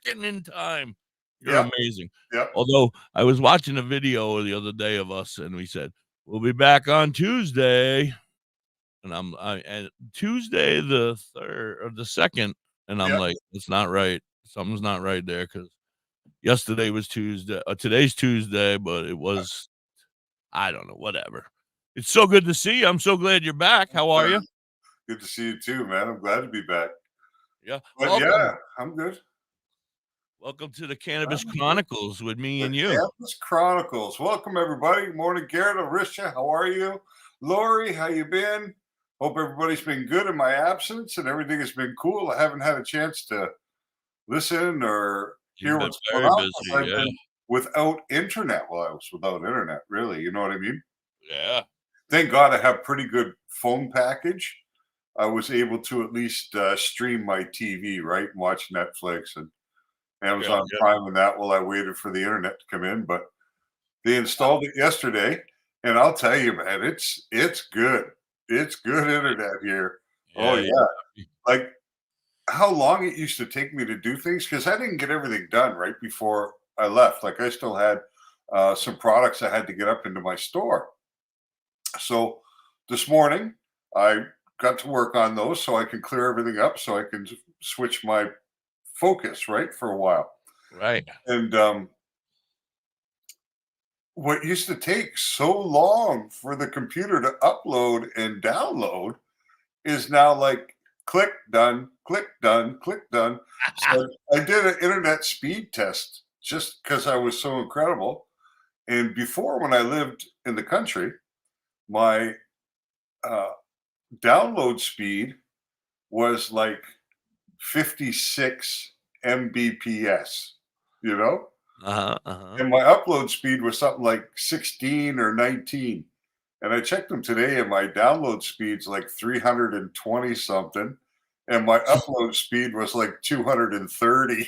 second in time. You're Yep. amazing. Yep. Although I was watching a video the other day of us, and we said we'll be back on Tuesday, and and Tuesday the 3rd or the 2nd, and I'm Yep. like, it's not right. Something's not right there because yesterday was Tuesday. Today's Tuesday, but it was, I don't know, whatever. It's so good to see you. I'm so glad you're back. How are you? Good to see you too, man. I'm glad to be back. Yeah. But Welcome. yeah, I'm good. Welcome to the Cannabis Chronicles with me and you. Cannabis Chronicles. Welcome everybody. Morning, Garrett, Arisha. How are you? Lori, how you been? Hope everybody's been good in my absence and everything has been cool. I haven't had a chance to listen or hear You've been what's going very on. busy. I've Yeah. been without internet. Well, I was without internet, really. You know what I mean? Yeah. Thank God I have pretty good phone package. I was able to at least stream my TV, right, and watch Netflix and Amazon Prime and that while I waited for the internet to come in. But they installed it yesterday, and I'll tell you, man, it's good. It's good internet here. Oh yeah, like how long it used to take me to do things because I didn't get everything done right before I left. Like I still had some products I had to get up into my store. So this morning I got to work on those so I can clear everything up so I can switch my focus right for a while. Right. And what used to take so long for the computer to upload and download is now like click done, click done, click done. So I did an internet speed test just because I was so incredible. And before, when I lived in the country, my download speed was like 56 Mbps, you know? And my upload speed was something like 16 or 19. And I checked them today, and my download speed's like 320 something. And my upload speed was like 230.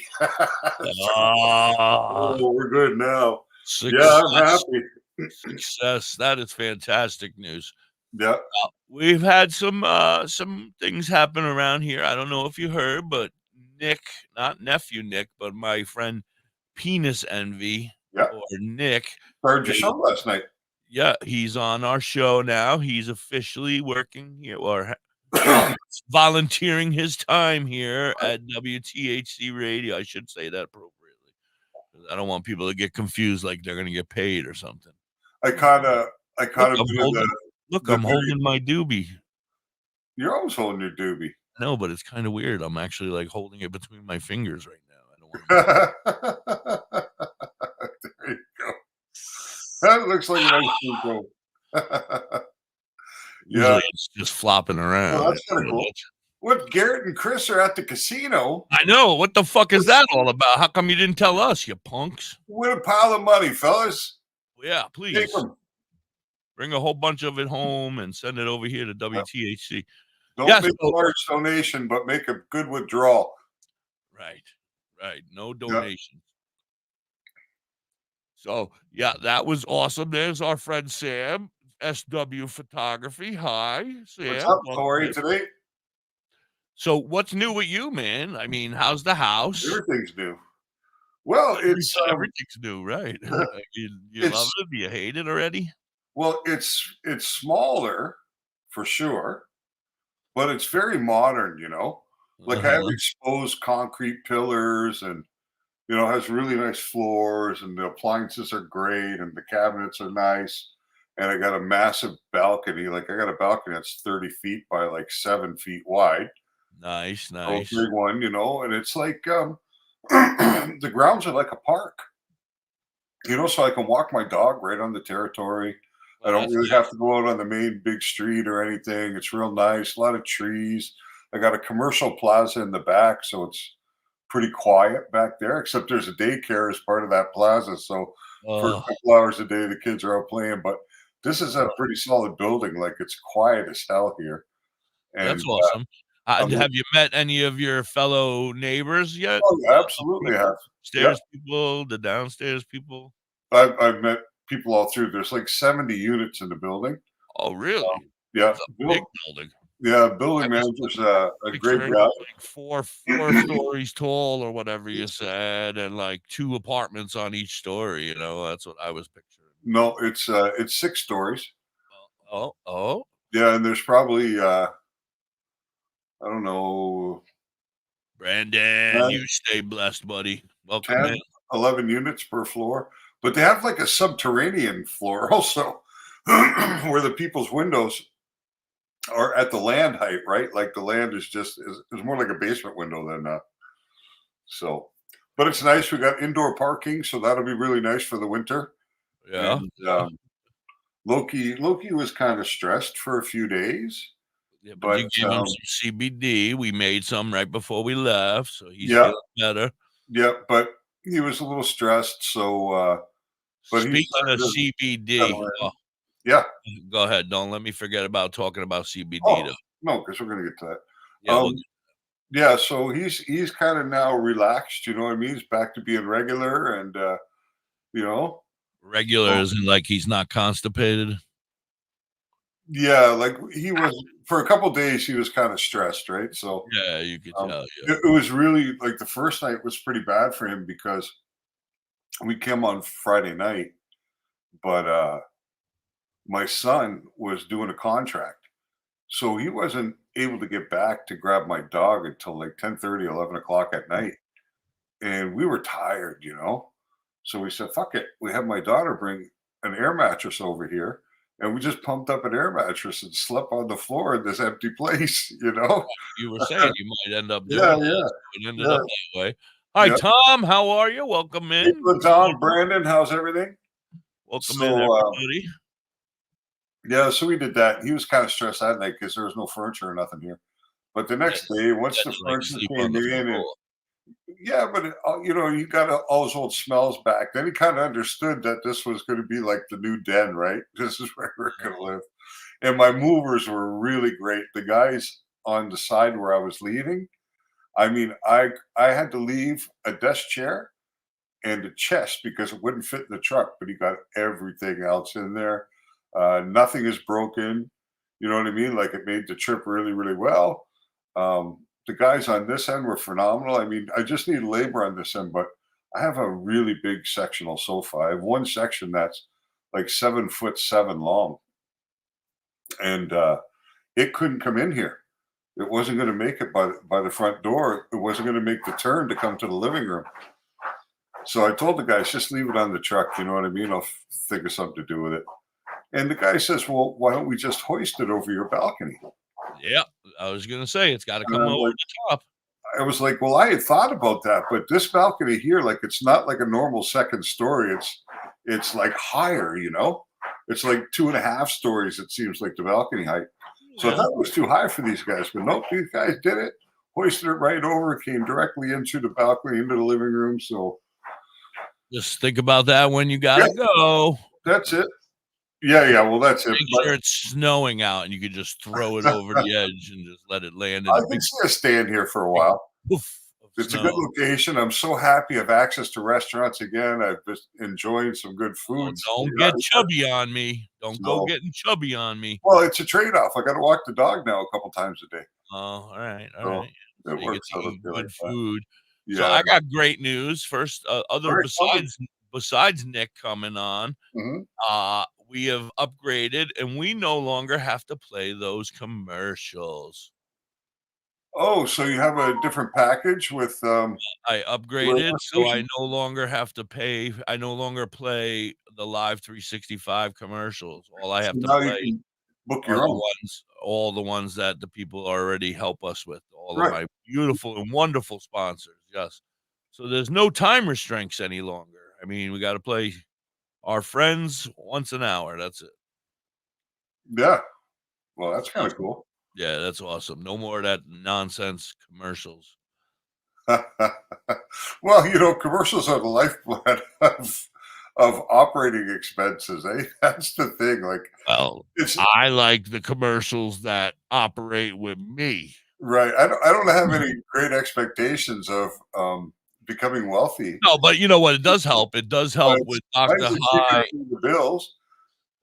Oh, we're good now. Success. Yeah, I'm happy. Success. That is fantastic news. Yeah. We've had some things happen around here. I don't know if you heard, but Nick, not nephew Nick, but my friend Penis Envy, or Nick. Heard your show last night. Yeah, he's on our show now. He's officially working here or volunteering his time here at WTHC Radio. I should say that appropriately. I don't want people to get confused like they're going to get paid or something. I kind of Look, I'm holding my doobie. You're always holding your doobie. No, but it's kind of weird. I'm actually like holding it between my fingers right now. I don't want to. There you go. That looks like a nice Funko. Usually it's just flopping around. Well, that's kind of cool. What, Garrett and Chris are at the casino? I know. What the fuck is that all about? How come you didn't tell us, you punks? Win a pile of money, fellas. Yeah, please. Bring a whole bunch of it home and send it over here to WTHC. Don't make a large donation, but make a good withdrawal. Right. No donation. So, yeah, that was awesome. There's our friend Sam, SW Photography. Hi, Sam. What's up? How are you today? So, what's new with you, man? I mean, how's the house? Everything's new. Well, it's everything's new, right? You love it? Do you hate it already? Well, it's smaller for sure, but it's very modern, you know. Like I have exposed concrete pillars and has really nice floors and the appliances are great and the cabinets are nice. And I got a massive balcony. Like I got a balcony that's 30 feet by like 7 feet wide. Nice. A big one, and it's like the grounds are like a park. So I can walk my dog right on the territory. I don't really have to go out on the main big street or anything. It's real nice. A lot of trees. I got a commercial plaza in the back, so it's pretty quiet back there, except there's a daycare as part of that plaza. So for a couple hours a day, the kids are out playing. But this is a pretty solid building. Like it's quiet as hell here. And, that's awesome. Have you met any of your fellow neighbors yet? Oh, yeah, absolutely have. Upstairs people, the downstairs people. I've met people all through. There's like 70 units in the building. Oh, really? Yeah. Big building. Yeah, building manager's a great guy. Like four stories tall or whatever you said, and like 2 apartments on each story. You know, that's what I was picturing. No, it's 6 stories. Oh. Yeah, and there's probably I don't know, Brandon, you stay blessed, buddy. Welcome 10, in. 11 units per floor. But they have like a subterranean floor also, where the people's windows are at the land height, right? Like the land is more like a basement window than so. But it's nice. We got indoor parking, so that'll be really nice for the winter. Yeah. And Loki was kind of stressed for a few days. Yeah, but you But gave him some CBD. We made some right before we left, so he's yeah, feeling better. yeah, but he was a little stressed. So, but he's Speaking of CBD, yeah. Go ahead. Don't let me forget about talking about CBD. Oh, no, because we're gonna get to that. Yeah, yeah. So he's kind of now relaxed. You know what I mean? He's back to being regular, and you know, regular isn't like he's not constipated. Yeah, like he was for a couple of days. He was kind of stressed, right? So yeah, you could tell. Yeah. It was really like the first night was pretty bad for him because we came on Friday night, but my son was doing a contract, so he wasn't able to get back to grab my dog until like 10:30, 11 o'clock at night, and we were tired, you know. So we said, "Fuck it." We had my daughter bring an air mattress over here, and we just pumped up an air mattress and slept on the floor in this empty place, you know. You were saying you might end up doing Yeah, that. yeah, It ended up that way. Hi, Tom. How are you? Welcome in. Hey, Tom, Brandon, how's everything? Welcome in, everybody. Yeah, so we did that. He was kind of stressed that night because there was no furniture or nothing here. But the next day, once the furniture came in, and yeah, but you know, you got all those old smells back. Then he kind of understood that this was going to be like the new den, right? This is where we're going to live. And my movers were really great. The guys on the side where I was leaving, I mean, I had to leave a desk chair and a chest because it wouldn't fit in the truck, but he got everything else in there. Nothing is broken. You know what I mean? Like it made the trip really, really well. The guys on this end were phenomenal. I mean, I just need labor on this end, but I have a really big sectional sofa. I have one section that's like 7'7" long, and it couldn't come in here. It wasn't going to make it by the front door. It wasn't going to make the turn to come to the living room. So I told the guys, just leave it on the truck. You know what I mean? I'll think of something to do with it. And the guy says, well, why don't we just hoist it over your balcony? Yeah, I was going to say, it's got to come over the top. I was like, well, I had thought about that, but this balcony here, like, it's not like a normal second story. It's like higher, you know? It's like 2.5 stories, it seems like the balcony height. So I thought it was too high for these guys, but nope, these guys did it. Hoisted it right over, came directly into the balcony, into the living room. So just think about that when you gotta go. That's it. Yeah. Well, that's it. Make sure it's snowing out, and you could just throw it over the edge and just let it land. I can see us staying here for a while. It's a good location. I'm so happy I have access to restaurants again. I've been enjoying some good food. Don't get chubby on me. Don't go getting chubby on me. Well, it's a trade-off. I got to walk the dog now a couple times a day. Oh, all right. It works out good food. Yeah. So I got great news. First, besides Nick coming on, we have upgraded, and we no longer have to play those commercials. Oh, so you have a different package with I upgraded, so I no longer have to pay. I no longer play the live 365 commercials. All I have to play book your own all the ones that the people already help us with. All of my beautiful and wonderful sponsors. Yes. So there's no time restraints any longer. I mean, we got to play our friends once an hour. That's it. Yeah. Well, that's kind of cool. Yeah, that's awesome. No more of that nonsense commercials. Well, you know, commercials are the lifeblood of operating expenses. That's the thing. Like, well, I like the commercials that operate with me. Right. I don't have any great expectations of becoming wealthy. No, but you know what? It does help. It does help with Dr. High. The bills.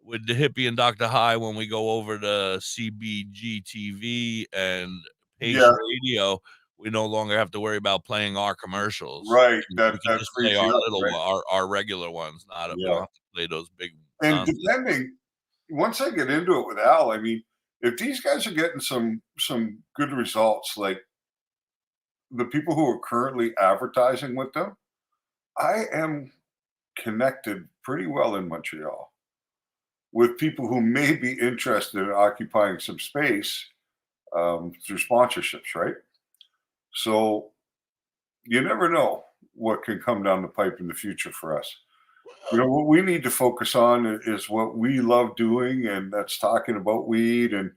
with the Hippie and DoktorHigh when we go over to CBG TV and Pace Yeah, Radio. We no longer have to worry about playing our commercials. right. We can That just play frees our you up, little right? our regular ones. We don't Yeah. have to play those big And nonsense. depending, once I get into it with Al, I mean, if these guys are getting some good results, like the people who are currently advertising with them, I am connected pretty well in Montreal with people who may be interested in occupying some space through sponsorships, right? So you never know what can come down the pipe in the future for us. You know, what we need to focus on is what we love doing, and that's talking about weed and,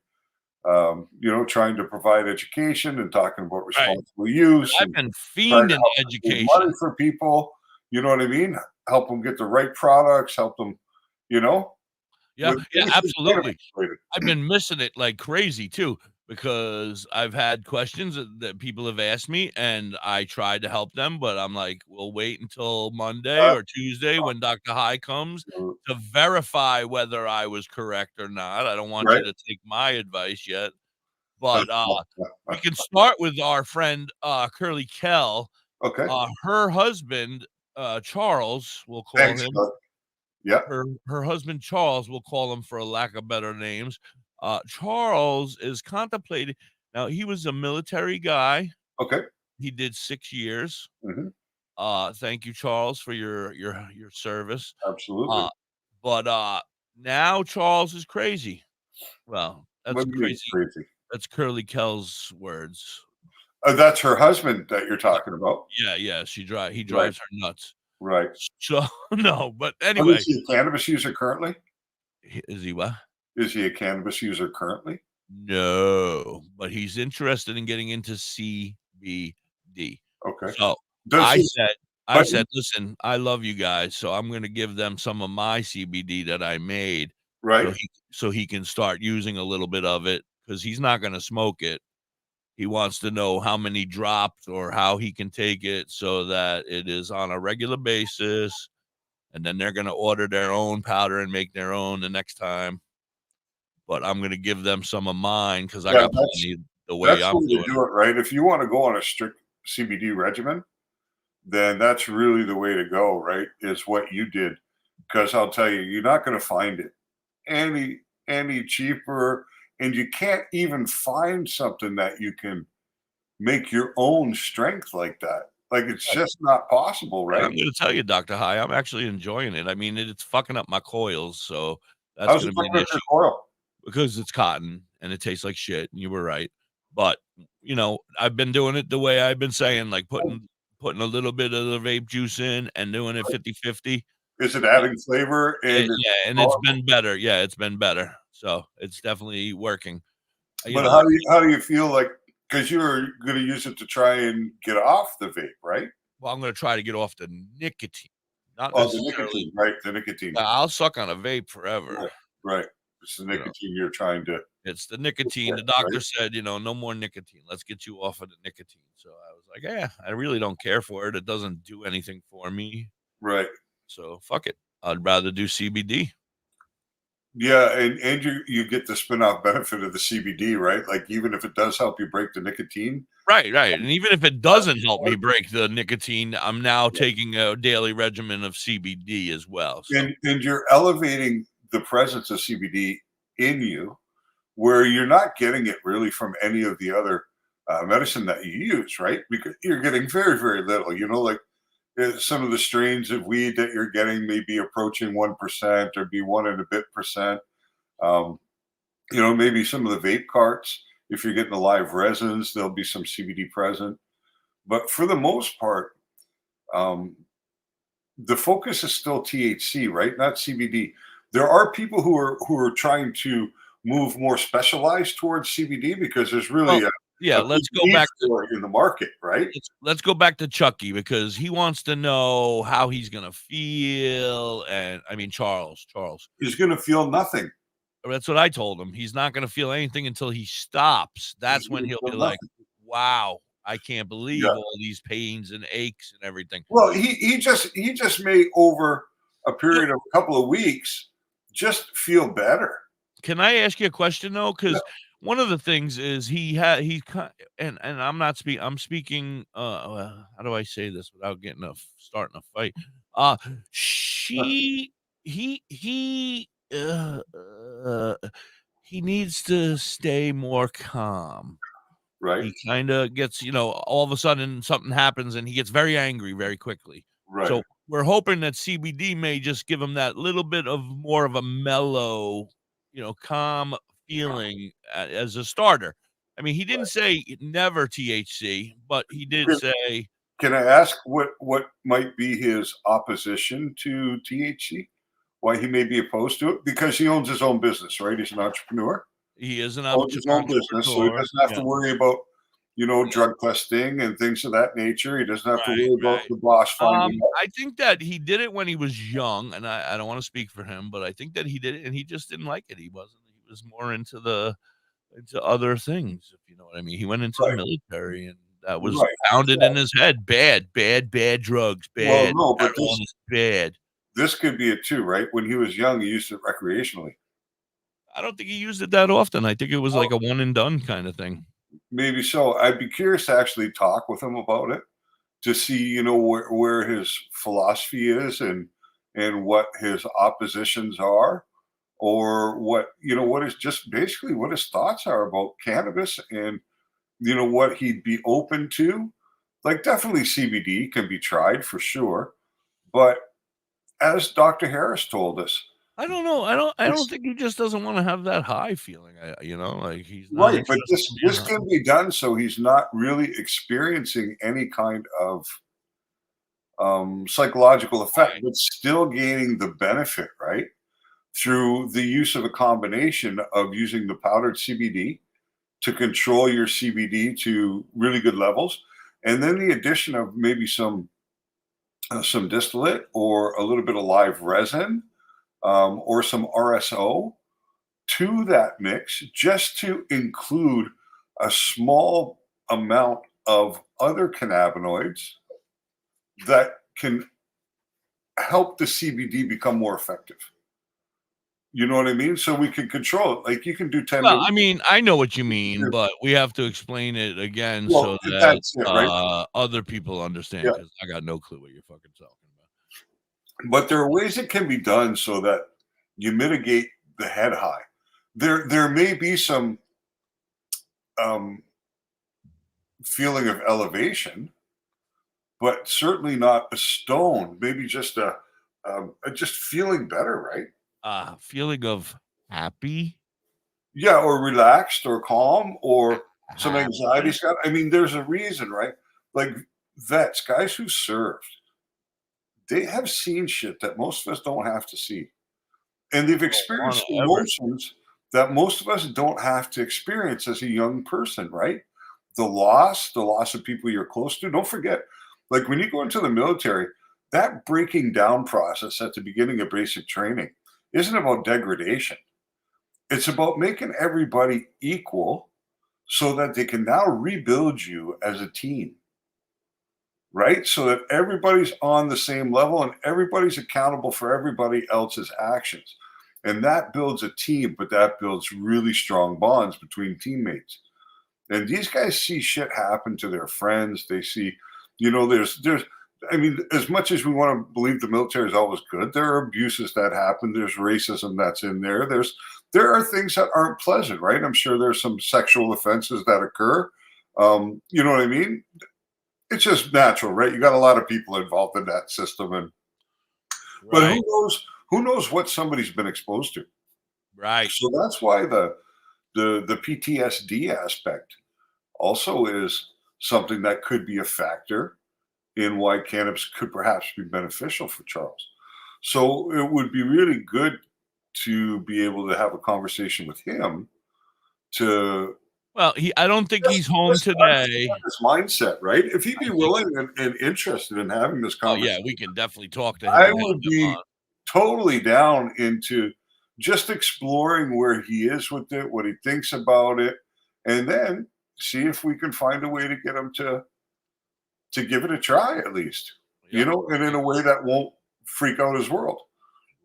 trying to provide education and talking about Right. responsible use I've and been trying to fiending help save education. money for people. You know what I mean? Help them get the right products, help them, you know, Yeah, with yeah, anything absolutely. cannabis related. I've been missing it like crazy too, because I've had questions that people have asked me, and I tried to help them, but I'm like, "We'll wait until Monday Uh, or Tuesday when Dr. High comes uh, to verify whether I was correct or not. I don't want you right? to take my advice yet." Uh, But, we can start with our friend, Curly Kell. okay. Her husband, Charles, we'll call Thanks, him. bud. Yeah. Her husband, Charles, we'll call him for a lack of better names. Charles is contemplating now, he was a military guy. Okay. He did 6 years. Hmm. Thank you, Charles, for your service. Absolutely. Uh, but now Charles is crazy. Well, that's What do you mean crazy. crazy? That's Curly Kell's words. That's her husband that you're talking about, Yeah, yeah, he right? drives her nuts. Right. So, no, but Oh, anyway, is he a cannabis user currently? is he what? Is he a cannabis user currently? No, but he's interested in getting into CBD. Okay. So, Does I his said I but said, "Listen, I love you guys, so I'm gonna give them some of my CBD that I made right? so he can start using a little bit of it because he's not gonna smoke it. He wants to know how many drops or how he can take it so that it is on a regular basis, and then they're gonna order their own powder and make their own the next time, but I'm gonna give them some of mine because I Yeah, got plenty the way that's the I'm way to doing do it." it, right? If you wanna go on a strict CBD regimen, then that's really the way to go, right? Is what you did. Because I'll tell you, you're not gonna find it any cheaper, and you can't even find something that you can make your own strength like that. Like, it's Right, just not possible, and right? I'm gonna tell you, Doctor High, I'm actually enjoying it. I mean, it's fucking up my coils, so that's How's it gonna be an fucking up your issue coil? because it's cotton and it tastes like shit, and you were right. But, I've been doing it the way I've been saying, like putting a little bit of the vape juice in and doing it 50/50. Is it adding flavor and Yeah, and it's been better. Yeah, it's been better. So, it's definitely working. but I how do you feel like, because you're gonna use it to try and get off the vape, right? well, I'm gonna try to get off the nicotine, not Oh, the necessarily. nicotine, right, the nicotine. Yeah, I'll suck on a vape forever, Right, right. It's the you know? nicotine you're trying to It's the nicotine. get, The doctor right? said, "No more nicotine. Let's get you off of the nicotine." So I was like, "Yeah, I really don't care for it. It doesn't do anything for me. Right. So fuck it. I'd rather do CBD." Yeah, and you get the spin-off benefit of the CBD, right? Like, even if it does help you break the nicotine, Right, right. And even if it that's doesn't help me break the nicotine, I'm now taking a daily regimen of CBD as well. So and you're elevating the presence of CBD in you, where you're not getting it really from any of the other medicine that you use, right? Because you're getting very, very little. Like some of the strains of weed that you're getting may be approaching 1% or be 1% and a bit. Maybe some of the vape carts, if you're getting the live resins, there'll be some CBD present. But for the most part, um, the focus is still THC, right? Not CBD. There are people who are trying to move more specialized towards CBD because there's well, really yeah, a big let's go need back to for it in the market, right? let's go back to Chucky because he wants to know how he's gonna feel. And I mean Charles. He's going to feel nothing. That's what I told him. He's not gonna feel anything until he stops. He's That's when going to he'll be feel like, nothing. "Wow, I can't believe Yeah. all these pains and aches and everything." Well, he just may over a He'll period of a couple of weeks just feel better. Can I ask you a question though? Yeah. Because one of the things is and I'm speaking. How do I say this without starting a fight? She he needs to stay more calm. Right. He kinda gets, all of a sudden something happens and he gets very angry very quickly. Right. So, we're hoping that CBD may just give him that little bit of more of a mellow, calm feeling as a starter. I mean, he didn't say never THC, but he did Can, say can I ask what might be his opposition to THC? Why he may be opposed to it? Because he owns his own business, right? He's an entrepreneur. he is an Owns his own business, so he entrepreneur. doesn't have to Yeah, worry about, yeah. drug testing and things of that nature. He doesn't have to Right, worry about right. the boss finding out. I think that he did it when he was young, and I don't wanna speak for him, but I think that he did it and he just didn't like it. He was more into other things, if you know what I mean. He went into the Right, military, and that was right. pounded Yeah. in his head. Bad, bad, bad drugs, Well, bad. no, but this Marijuana's bad. this could be it too, right? When he was young, he used it recreationally. I don't think he used it that often. I think it was like a one and done kinda thing. Maybe so. I'd be curious to actually talk with him about it to see, where his philosophy is and what his oppositions are, or what is just basically what his thoughts are about cannabis and what he'd be open to. Like definitely CBD can be tried for sure, but as Dr. Harris told us, I don't know. I don't it's think he just doesn't wanna have that high feeling. Like, he's not right, but interested this in being this high. can be done so he's not really experiencing any kind of psychological effect, Right. but still gaining the benefit, right? Through the use of a combination of using the powdered CBD to control your CBD to really good levels, and then the addition of maybe some distillate or a little bit of live resin, or some RSO to that mix, just to include a small amount of other cannabinoids that can help the CBD become more effective. You know what I mean? So we can control it. Like you can do 10 Well, milligrams. I mean, I know what you mean, but we have to explain it again Well, so that, that's it, right? other people understand, Yeah. because I got no clue what you're fucking talking about. But there are ways it can be done so that you mitigate the head high. There may be some um, feeling of elevation, but certainly not a stone. Maybe just just feeling better, right? Feeling of happy? Yeah, or relaxed or calm or some Happy? anxiety. Scott. I mean, there's a reason, right? Like vets, guys who served, they have seen shit that most of us don't have to see. And they've Don't wanna experienced ever. emotions that most of us don't have to experience as a young person, right? The loss of people you're close to. Don't forget, like when you go into the military, that breaking down process at the beginning of basic training isn't about degradation. It's about making everybody equal so that they can now rebuild you as a team, right? So that everybody's on the same level and everybody's accountable for everybody else's actions. And that builds a team, but that builds really strong bonds between teammates. And these guys see shit happen to their friends. They see, there's I mean, as much as we want to believe the military is always good, there are abuses that happen. There's racism that's in there. There are things that aren't pleasant, right? I'm sure there's some sexual offenses that occur. You know what I mean? It's just natural, right? You got a lot of people involved in that system, but Right, who knows what somebody's been exposed to. right. So that's why the PTSD aspect also is something that could be a factor in why cannabis could perhaps be beneficial for Charles. So it would be really good to be able to have a conversation with him to Well, I don't think he's home just understand today. his mindset, right? If he'd I be think willing and interested in having this Oh, yeah, conversation, we can definitely talk to him I and have would him be on. totally down into just exploring where he is with it, what he thinks about it, and then see if we can find a way to get him to give it a try at least, Yep, and I in a way agree. that won't freak out his world.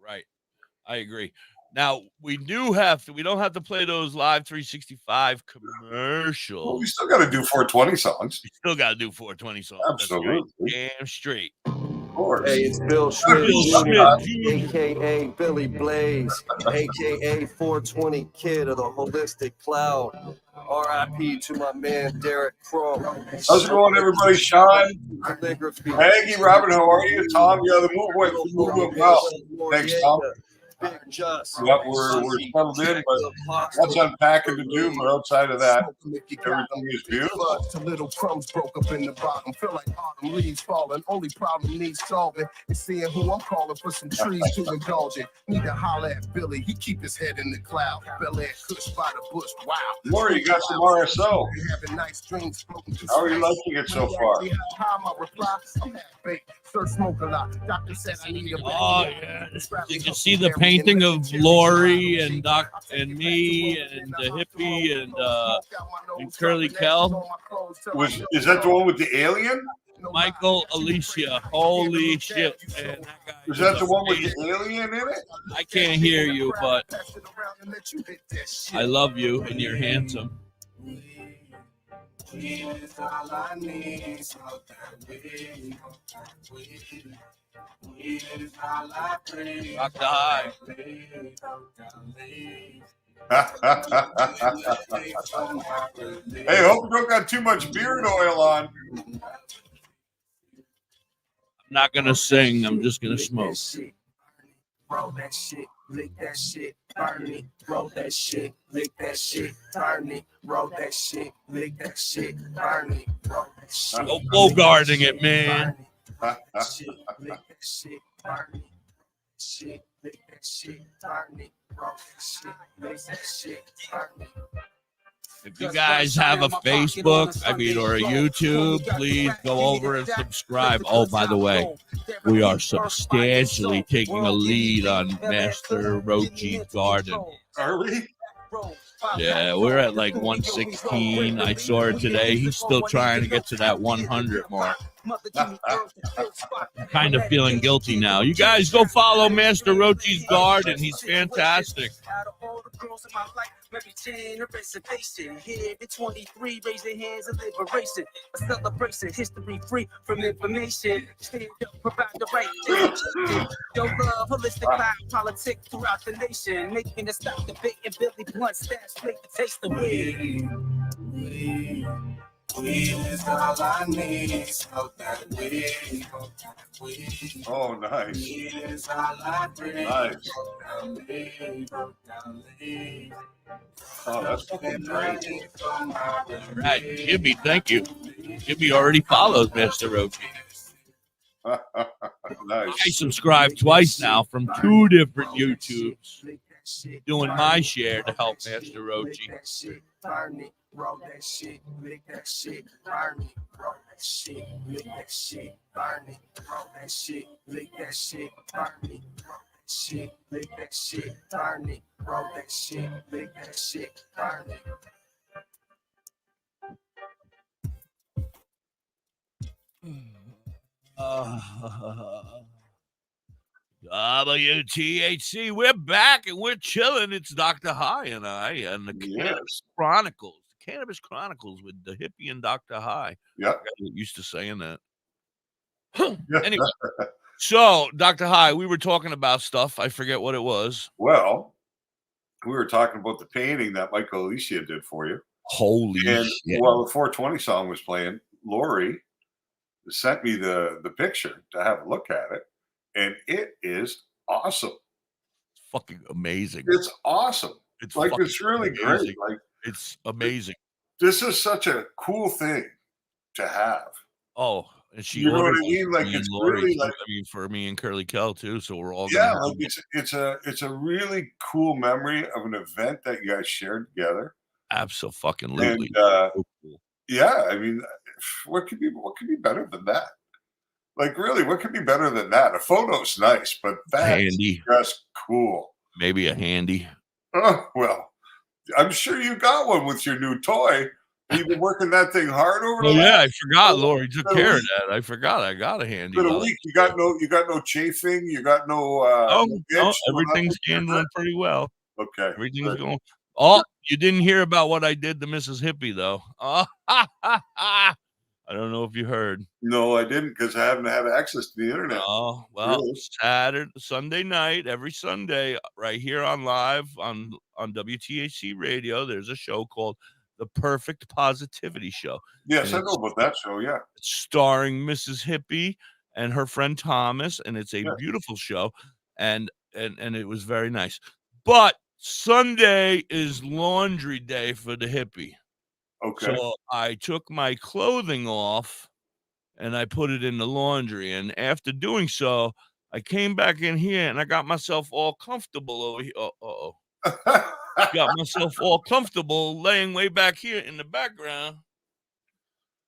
Right. I agree. Now we don't have to play those live 365 commercials. Well, we still got to do 420 songs. We still got to do 420 songs. Absolutely. That's right. Damn straight. Of course. Hey, it's Bill Schmidt, a.k.a. Billy Blaze, a.k.a. 420 Kid of the Holistic Cloud. R.I.P. to my man, Derek Crow. How's it going, everybody? Sean, Maggie, Robin, how are you? Tom, yeah, the move went well. Thanks, Tom. Big Just. Yep, we're settled in, but lots unpacking to do. But outside of that, everything is beautiful. Little crumbs broke up in the bottom. Feel like autumn leaves falling. Only problem needs solving is seeing who I'm calling for some trees to indulge in. Need to holler at Billy. He keep his head in the cloud. Bel Air Kush by the bush. Wow. Lori, you got some RSO. Having nice dreams. How are you liking it so far? Smoke a lot. Doctor said I need a yeah. Did you see the painting of Lori and Doc and me and Da.Hippie and Curly Kel? Is that the one with the alien? Michael Alicia. Holy shit, man. That guy is that the one with the alien in it? I can't hear you, but I love you and you're handsome. DoktorHigh. Hey, hope you don't got too much beard oil on. I'm not gonna sing. I'm just gonna smoke. Roll that shit, lick that shit, burn it. Roll that shit, lick that shit, turn it. Roll that shit, lick that shit, burn it. Roll that shit. No bogarting it, man. Lick that shit, burn it. Shit, lick that shit, turn it. Roll that shit, lick that shit, turn it. If you guys have a Facebook, or a YouTube, please go over and subscribe. Oh, by the way, we are substantially taking a lead on Master Rochi's garden. Are we? Yeah, we're at like 116. I saw it today. He's still trying to get to that 100 mark. I'm kind of feeling guilty now. You guys go follow Master Rochi's garden. He's fantastic. Maybe 10 a reservation. Here at 23, raise your hands and liberation. A celebration, history free from information. Stand up, provide the right thing. Yo, love, holistic cloud, politics throughout the nation. Making us stop debating Billy Blunt stats, make the taste of weed. Weed is all I need. Smoke that weed. Oh, nice. Weed is all I drink. Nice. Oh, that's fucking great. Right, Jimmy, thank you. Jimmy already follows Master Rochi. Nice. I subscribed twice now from 2 different YouTubes, doing my share to help Master Rochi. Roll that shit, lick that shit, burn it. Roll that shit, lick that shit, burn it. Roll that shit, lick that shit, burn it. Roll that shit, lick that shit, burn it. Roll that shit, lick that shit, burn it. WTHC, we're back and we're chilling. It's DoktorHigh and I and the Cannabis Chronicles. Cannabis Chronicles with Da.Hippie and DoktorHigh. Yeah. Used to saying that. Anyway, so DoktorHigh, we were talking about stuff. I forget what it was. Well, we were talking about the painting that Michael Alicia did for you. Holy shit. While the 420 song was playing, Lori sent me the picture to have a look at it, and it is awesome. It's fucking amazing. It's awesome. It's like it's really amazing. Great. Like it's amazing. This is such a cool thing to have. Oh, and she, you know what I mean? Like it's Lori, really like for me and Curly Kel too. So we're all like it's a really cool memory of an event that you guys shared together. Absolutely. And so cool. Yeah, I mean, what could be better than that? Like really, what could be better than that? A photo's nice, but that's just cool. Maybe a handy. Oh well. I'm sure you got one with your new toy. You've been working that thing hard over the Oh yeah, I last forgot. Lori took been a care of week. that. I forgot. I got a handy. Been a while week. You got no chafing. You got no Oh, no no, itch. No nothing. everything's handling pretty well. Okay. Everything's Good. going. Oh, you didn't hear about what I did to Mrs. Hippie though. Oh, I don't know if you heard. No, I didn't because I haven't had access to the internet. Oh, well, Really? Sunday night, every Sunday, right here on live on WTHC radio, there's a show called The Perfect Positivity Show. Yes, And I know about that show. Yeah. it's starring Mrs. Hippie and her friend Thomas, and it's a Yeah. beautiful show, and it was very nice. But Sunday is laundry day for the hippie. Okay. So I took my clothing off and I put it in the laundry. And after doing so, I came back in here and I got myself all comfortable over here. Got myself all comfortable laying way back here in the background.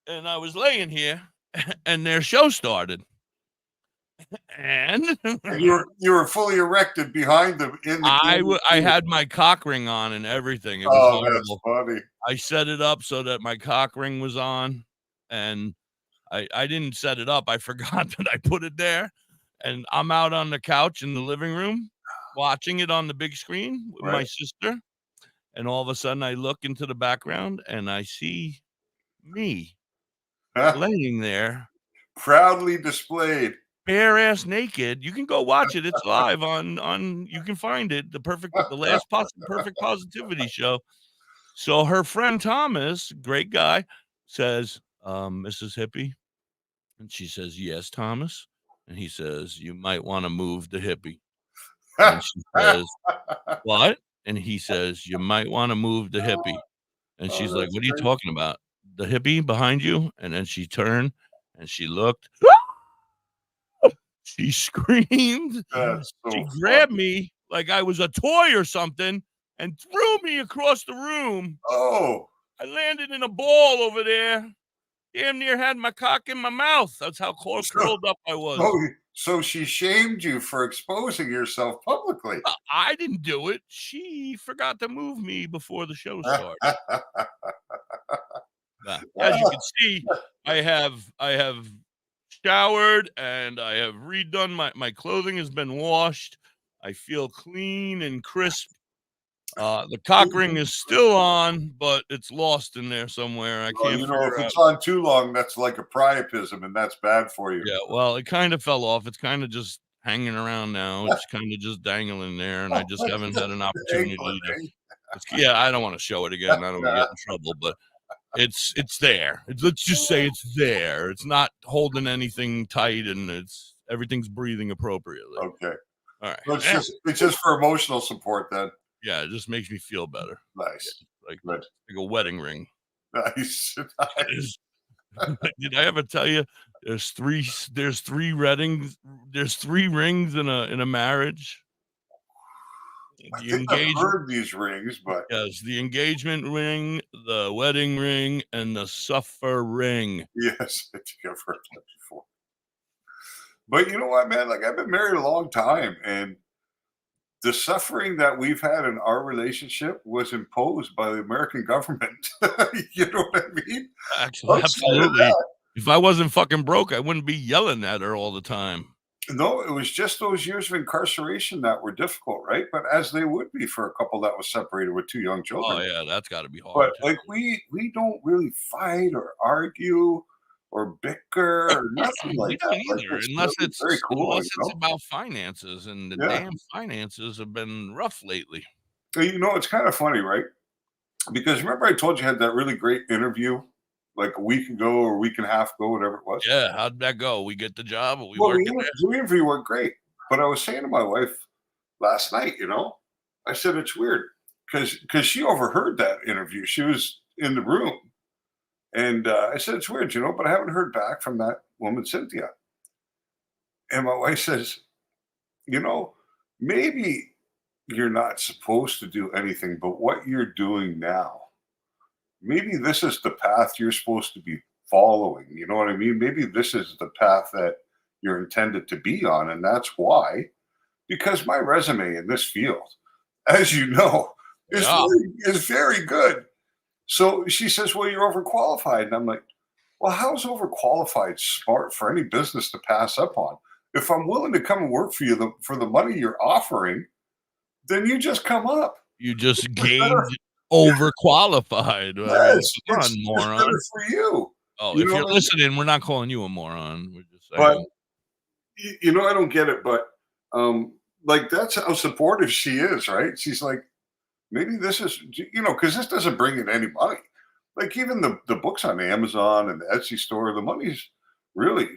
And I was laying here and their show started. And you were fully erected behind them in the I had my cock ring on and everything. It was horrible. That's funny. I set it up so that my cock ring was on, and I didn't set it up. I forgot that I put it there, and I'm out on the couch in the living room watching it on the big screen with my sister, and all of a sudden I look into the background and I see me laying there, proudly displayed, bare ass naked. You can go watch it. It's live on. You can find it. The last Perfect Positivity show. So her friend Thomas, great guy, says, Mrs. Hippie. And she says, yes, Thomas. And he says, you might want to move the hippie. And she says, what? And he says, you might want to move the hippie. And she's like, what are you talking about? The hippie behind you? And then she turned and she looked. She screamed. She grabbed me like I was a toy or something and threw me across the room. Oh. I landed in a ball over there. Damn near had my cock in my mouth. That's how curled up I was. So she shamed you for exposing yourself publicly. I didn't do it. She forgot to move me before the show started. As you can see, I have showered and I have redone my clothing has been washed. I feel clean and crisp. The cock ring is still on, but it's lost in there somewhere. I can't figure if it's on too long, that's like a priapism, and that's bad for you. Yeah, well, it kind of fell off. It's kind of just hanging around now. It's kind of just dangling there, and I just haven't had an opportunity to. I don't want to show it again. I don't want to get in trouble, but it's there. Let's just say it's there. It's not holding anything tight, and everything's breathing appropriately. Okay. All right. So it's just for emotional support then. Yeah, it just makes me feel better. Nice. Like a wedding ring. Nice. Did I ever tell you there's three weddings, there's 3 rings in a marriage? I think I've heard these rings, but yes, the engagement ring, the wedding ring, and the suffer ring. Yes, I think I've heard that before. But you know what, man? Like, I've been married a long time, and the suffering that we've had in our relationship was imposed by the American government. You know what I mean? Actually, absolutely. If I wasn't fucking broke, I wouldn't be yelling at her all the time. No, it was just those years of incarceration that were difficult, right? But as they would be for a couple that was separated with 2 young children. Oh yeah, that's got to be hard. But like we don't really fight or argue or bicker or nothing like that. Either, unless it's very cool. Unless it's about finances, and the damn finances have been rough lately. You know, it's kind of funny, right? Because remember I told you I had that really great interview like a week ago or a week and a half ago, whatever it was. Yeah, how'd that go? We get the job? The interview went great. But I was saying to my wife last night, I said it's weird because she overheard that interview. She was in the room. And I said, it's weird, but I haven't heard back from that woman, Cynthia. And my wife says, maybe you're not supposed to do anything, but what you're doing now, maybe this is the path you're supposed to be following. You know what I mean? Maybe this is the path that you're intended to be on. And that's why, because my resume in this field, as you know, is very good. So she says, well, you're overqualified. And I'm like, well, how is overqualified smart for any business to pass up on? If I'm willing to come and work for you for the money you're offering, then you just come up. You just gained overqualified. Yes, Come on, it's moron. better for you. Oh, You if know you're what I mean? listening, we're not calling you a moron. We're just But saying. you know, I don't get it, but like that's how supportive she is, right? She's like, maybe this is, you know, because this doesn't bring in any money. Like even the books on Amazon and the Etsy store, the money's really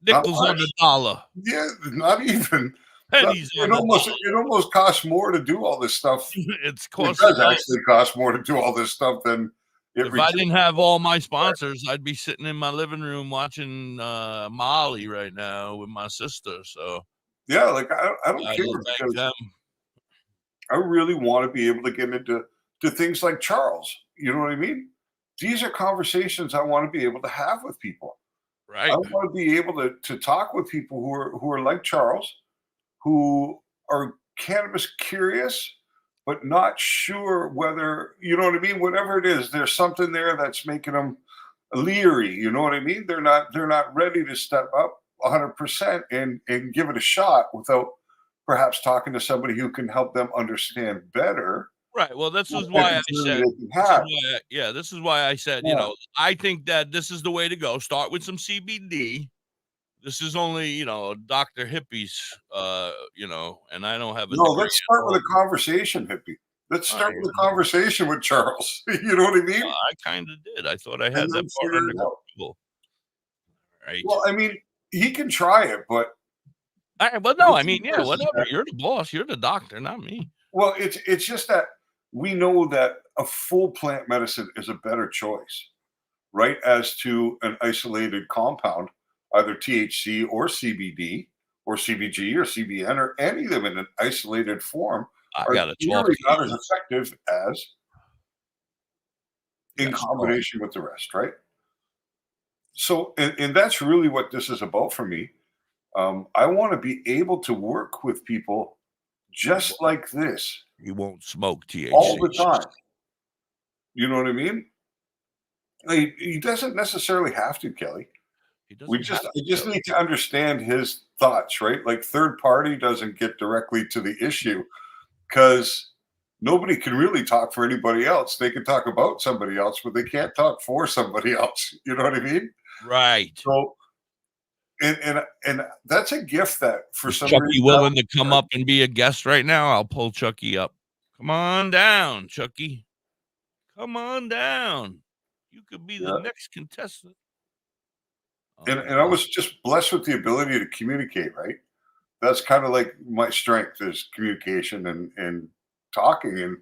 not Nickels on much. the dollar. Yeah, not even. Pennies on It the almost dollar. it almost costs more to do all this stuff. It's It costing does us. actually cost more to do all this stuff than it. If I didn't have all my sponsors, I'd be sitting in my living room watching Molly right now with my sister. So Yeah, like I don't I care will thank because them. I really want to be able to get into things like Charles. You know what I mean? These are conversations I want to be able to have with people. Right. I want to be able to talk with people who are like Charles, who are cannabis curious, but not sure whether, you know what I mean? Whatever it is, there's something there that's making them leery. You know what I mean? They're not ready to step up 100% and give it a shot without perhaps talking to somebody who can help them understand better. Right. Well, this is what why I journey said. they can have. This is why I said. Yeah. You know, I think that this is the way to go. Start with some CBD. This is only, you know, Dr. Hippie's, you know, and I don't have a No, degree let's at start with all. a conversation, hippie. Let's All start right. with a conversation with Charles. You know what I mean? I kind of did. I thought I had And that then part figure under it out. control. Right. Well, I mean, he can try it, but All right. Well, no, I mean, yeah, whatever. You're the boss. You're the doctor, not me. well, it's just that we know that a full plant medicine is a better choice, right? As to an isolated compound, either THC or CBD or CBG or CBN or any of them in an isolated form I are got a 12 clearly not as kilos. effective as in Yes, combination with the rest, right? So, and that's really what this is about for me. I want to be able to work with people just like this you won't smoke THC all the time. You know what I mean? Like, he doesn't necessarily have to, Kelly. He doesn't have I just need to understand his thoughts, right? Like third party doesn't get directly to the issue because nobody can really talk for anybody else. They can talk about somebody else, but they can't talk for somebody else. You know what I mean? Right. So, and that's a gift that for some Chucky reason willing to come up and be a guest right now? I'll pull Chucky up. Come on down, Chucky. Come on down. You could be the next contestant. And I was just blessed with the ability to communicate, right? That's kind of like my strength is communication and talking. And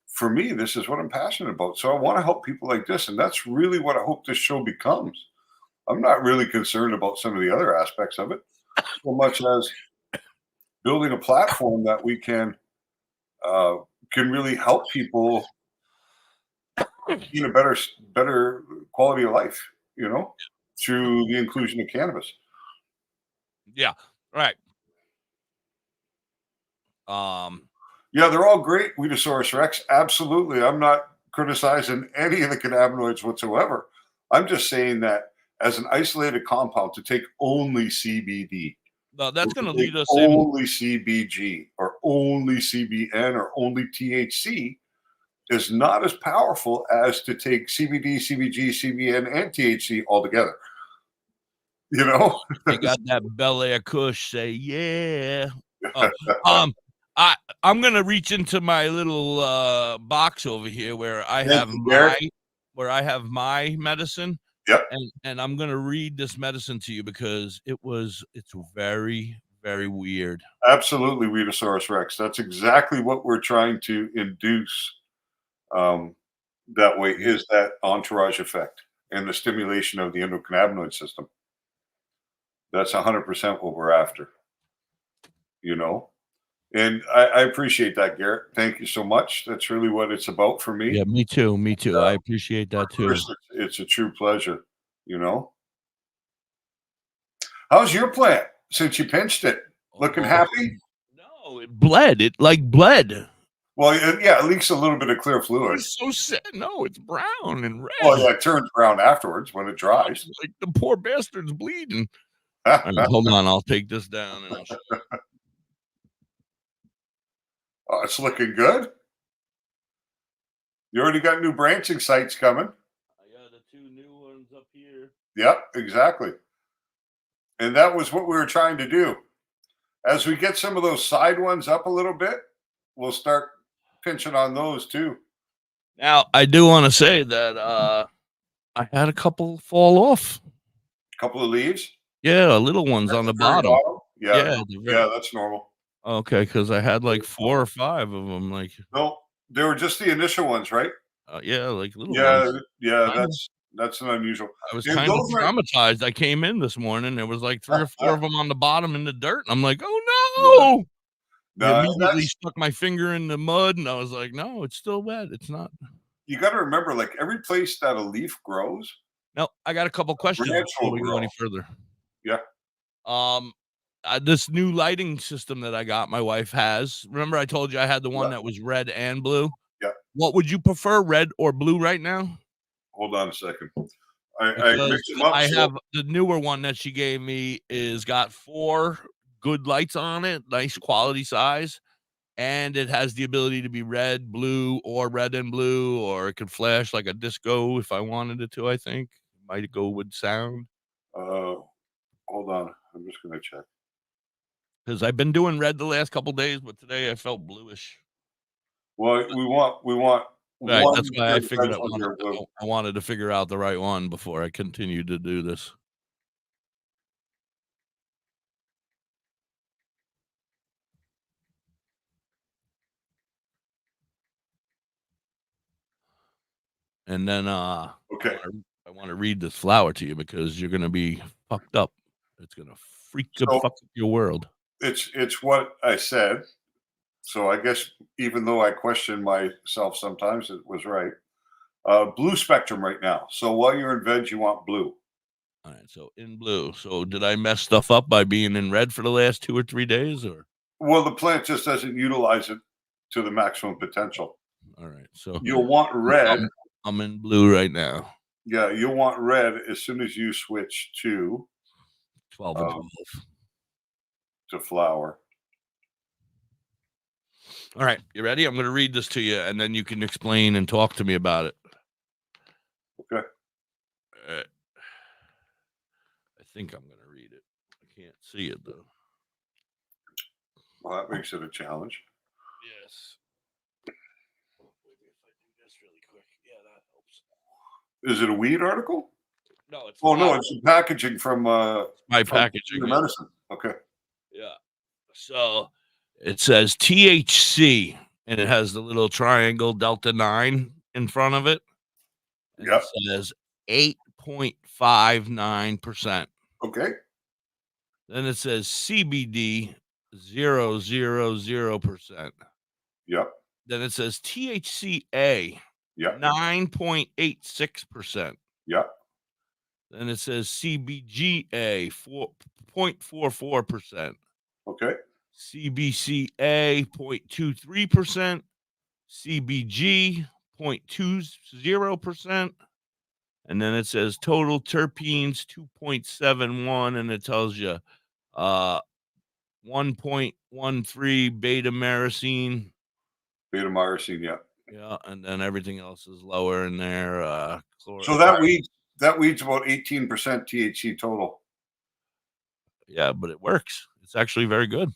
for me, this is what I'm passionate about. So I want to help people like this. And that's really what I hope this show becomes. I'm not really concerned about some of the other aspects of it so much as building a platform that we can really help people in a better quality of life, you know, through the inclusion of cannabis. Yeah, right. Yeah, they're all great, Weedosaurus Rex. Absolutely. I'm not criticizing any of the cannabinoids whatsoever. I'm just saying that as an isolated compound to take only CBD. No, that's going to take lead us only CBG or only CBN or only THC is not as powerful as to take CBD, CBG, CBN, and THC all together. You know, they got that Bel Air Kush. Say yeah. I'm gonna reach into my little box over here where I have my medicine. Yep. And I'm gonna read this medicine to you because it's very, very weird. Absolutely, Weedosaurus Rex. That's exactly what we're trying to induce. That way is that entourage effect and the stimulation of the endocannabinoid system. That's 100% what we're after. You know, and I appreciate that, Garrett. Thank you so much. That's really what it's about for me. Yeah, me too. Me too. I appreciate that too. It's a true pleasure. You know, how's your plant since you pinched it? Looking happy? No, it bled. It like bled. Well, it leaks a little bit of clear fluid. It's so sad. No, it's brown and red. Well, yeah, it turns brown afterwards when it dries. Like the poor bastard's bleeding. All right, hold on, I'll take this down and I'll show you. Oh, it's looking good. You already got new branching sites coming. I got the 2 new ones up here. Yep, exactly. And that was what we were trying to do. As we get some of those side ones up a little bit, we'll start pinching on those too. Now, I do want to say that I had a couple fall off. A couple of leaves. Yeah, little ones on the bottom. Yeah, that's normal. Okay, because I had like 4 or 5 of them. Like, no, they were just the initial ones, right? Yeah, like little ones. Yeah, that's an unusual. I was kind of traumatized. I came in this morning. There was like 3 or 4 of them on the bottom in the dirt. And I'm like, oh no! I immediately stuck my finger in the mud, and I was like, no, it's still wet. It's not. You got to remember, like every place that a leaf grows. Now, I got a couple questions before we go any further. Yeah. This new lighting system that I got, my wife has. Remember, I told you I had the one that was red and blue. Yeah. What would you prefer, red or blue, right now? Hold on a second. I have the newer one that she gave me is got 4 good lights on it, nice quality size, and it has the ability to be red, blue, or red and blue, or it could flash like a disco if I wanted it to. I think might go with sound. Hold on, I'm just gonna check because I've been doing red the last couple days, but today I felt bluish. Well, we want. Right, that's why I figured out I wanted to figure out the right one before I continued to do this. And then okay, I want to read this flower to you because you're gonna be fucked up. It's gonna fuck up your world. It's what I said. So I guess even though I question myself sometimes, it was right. Blue spectrum right now. So while you're in veg, you want blue. All right. So in blue. So did I mess stuff up by being in red for the last 2 or 3 days, or? Well, the plant just doesn't utilize it to the maximum potential. All right. So you'll want red. I'm in blue right now. Yeah, you'll want red as soon as you switch to 12 and 12 to flower. All right, you ready? I'm going to read this to you, and then you can explain and talk to me about it. Okay. I think I'm going to read it. I can't see it, though. Well, that makes it a challenge. Yes. If I do this really quick, yeah, that helps. Is it a weed article? No, it's no, it's packaging from my packaging medicine. Okay. Yeah. So it says THC, and it has the little triangle Delta 9 in front of it. Yeah. It says 8.59%. Okay. Then it says CBD 0.000%. Yep. Then it says THCA 9.86%. Yep. Then it says CBGA 4.44%. Okay. CBCA 0.23%. CBG 0.20%. And then it says total terpenes 2.71, and it tells you 1.13 beta myrcene. Beta myrcene, yeah. Yeah, and then everything else is lower in there. So that weed's about 18% THC total. Yeah, but it works. It's actually very good.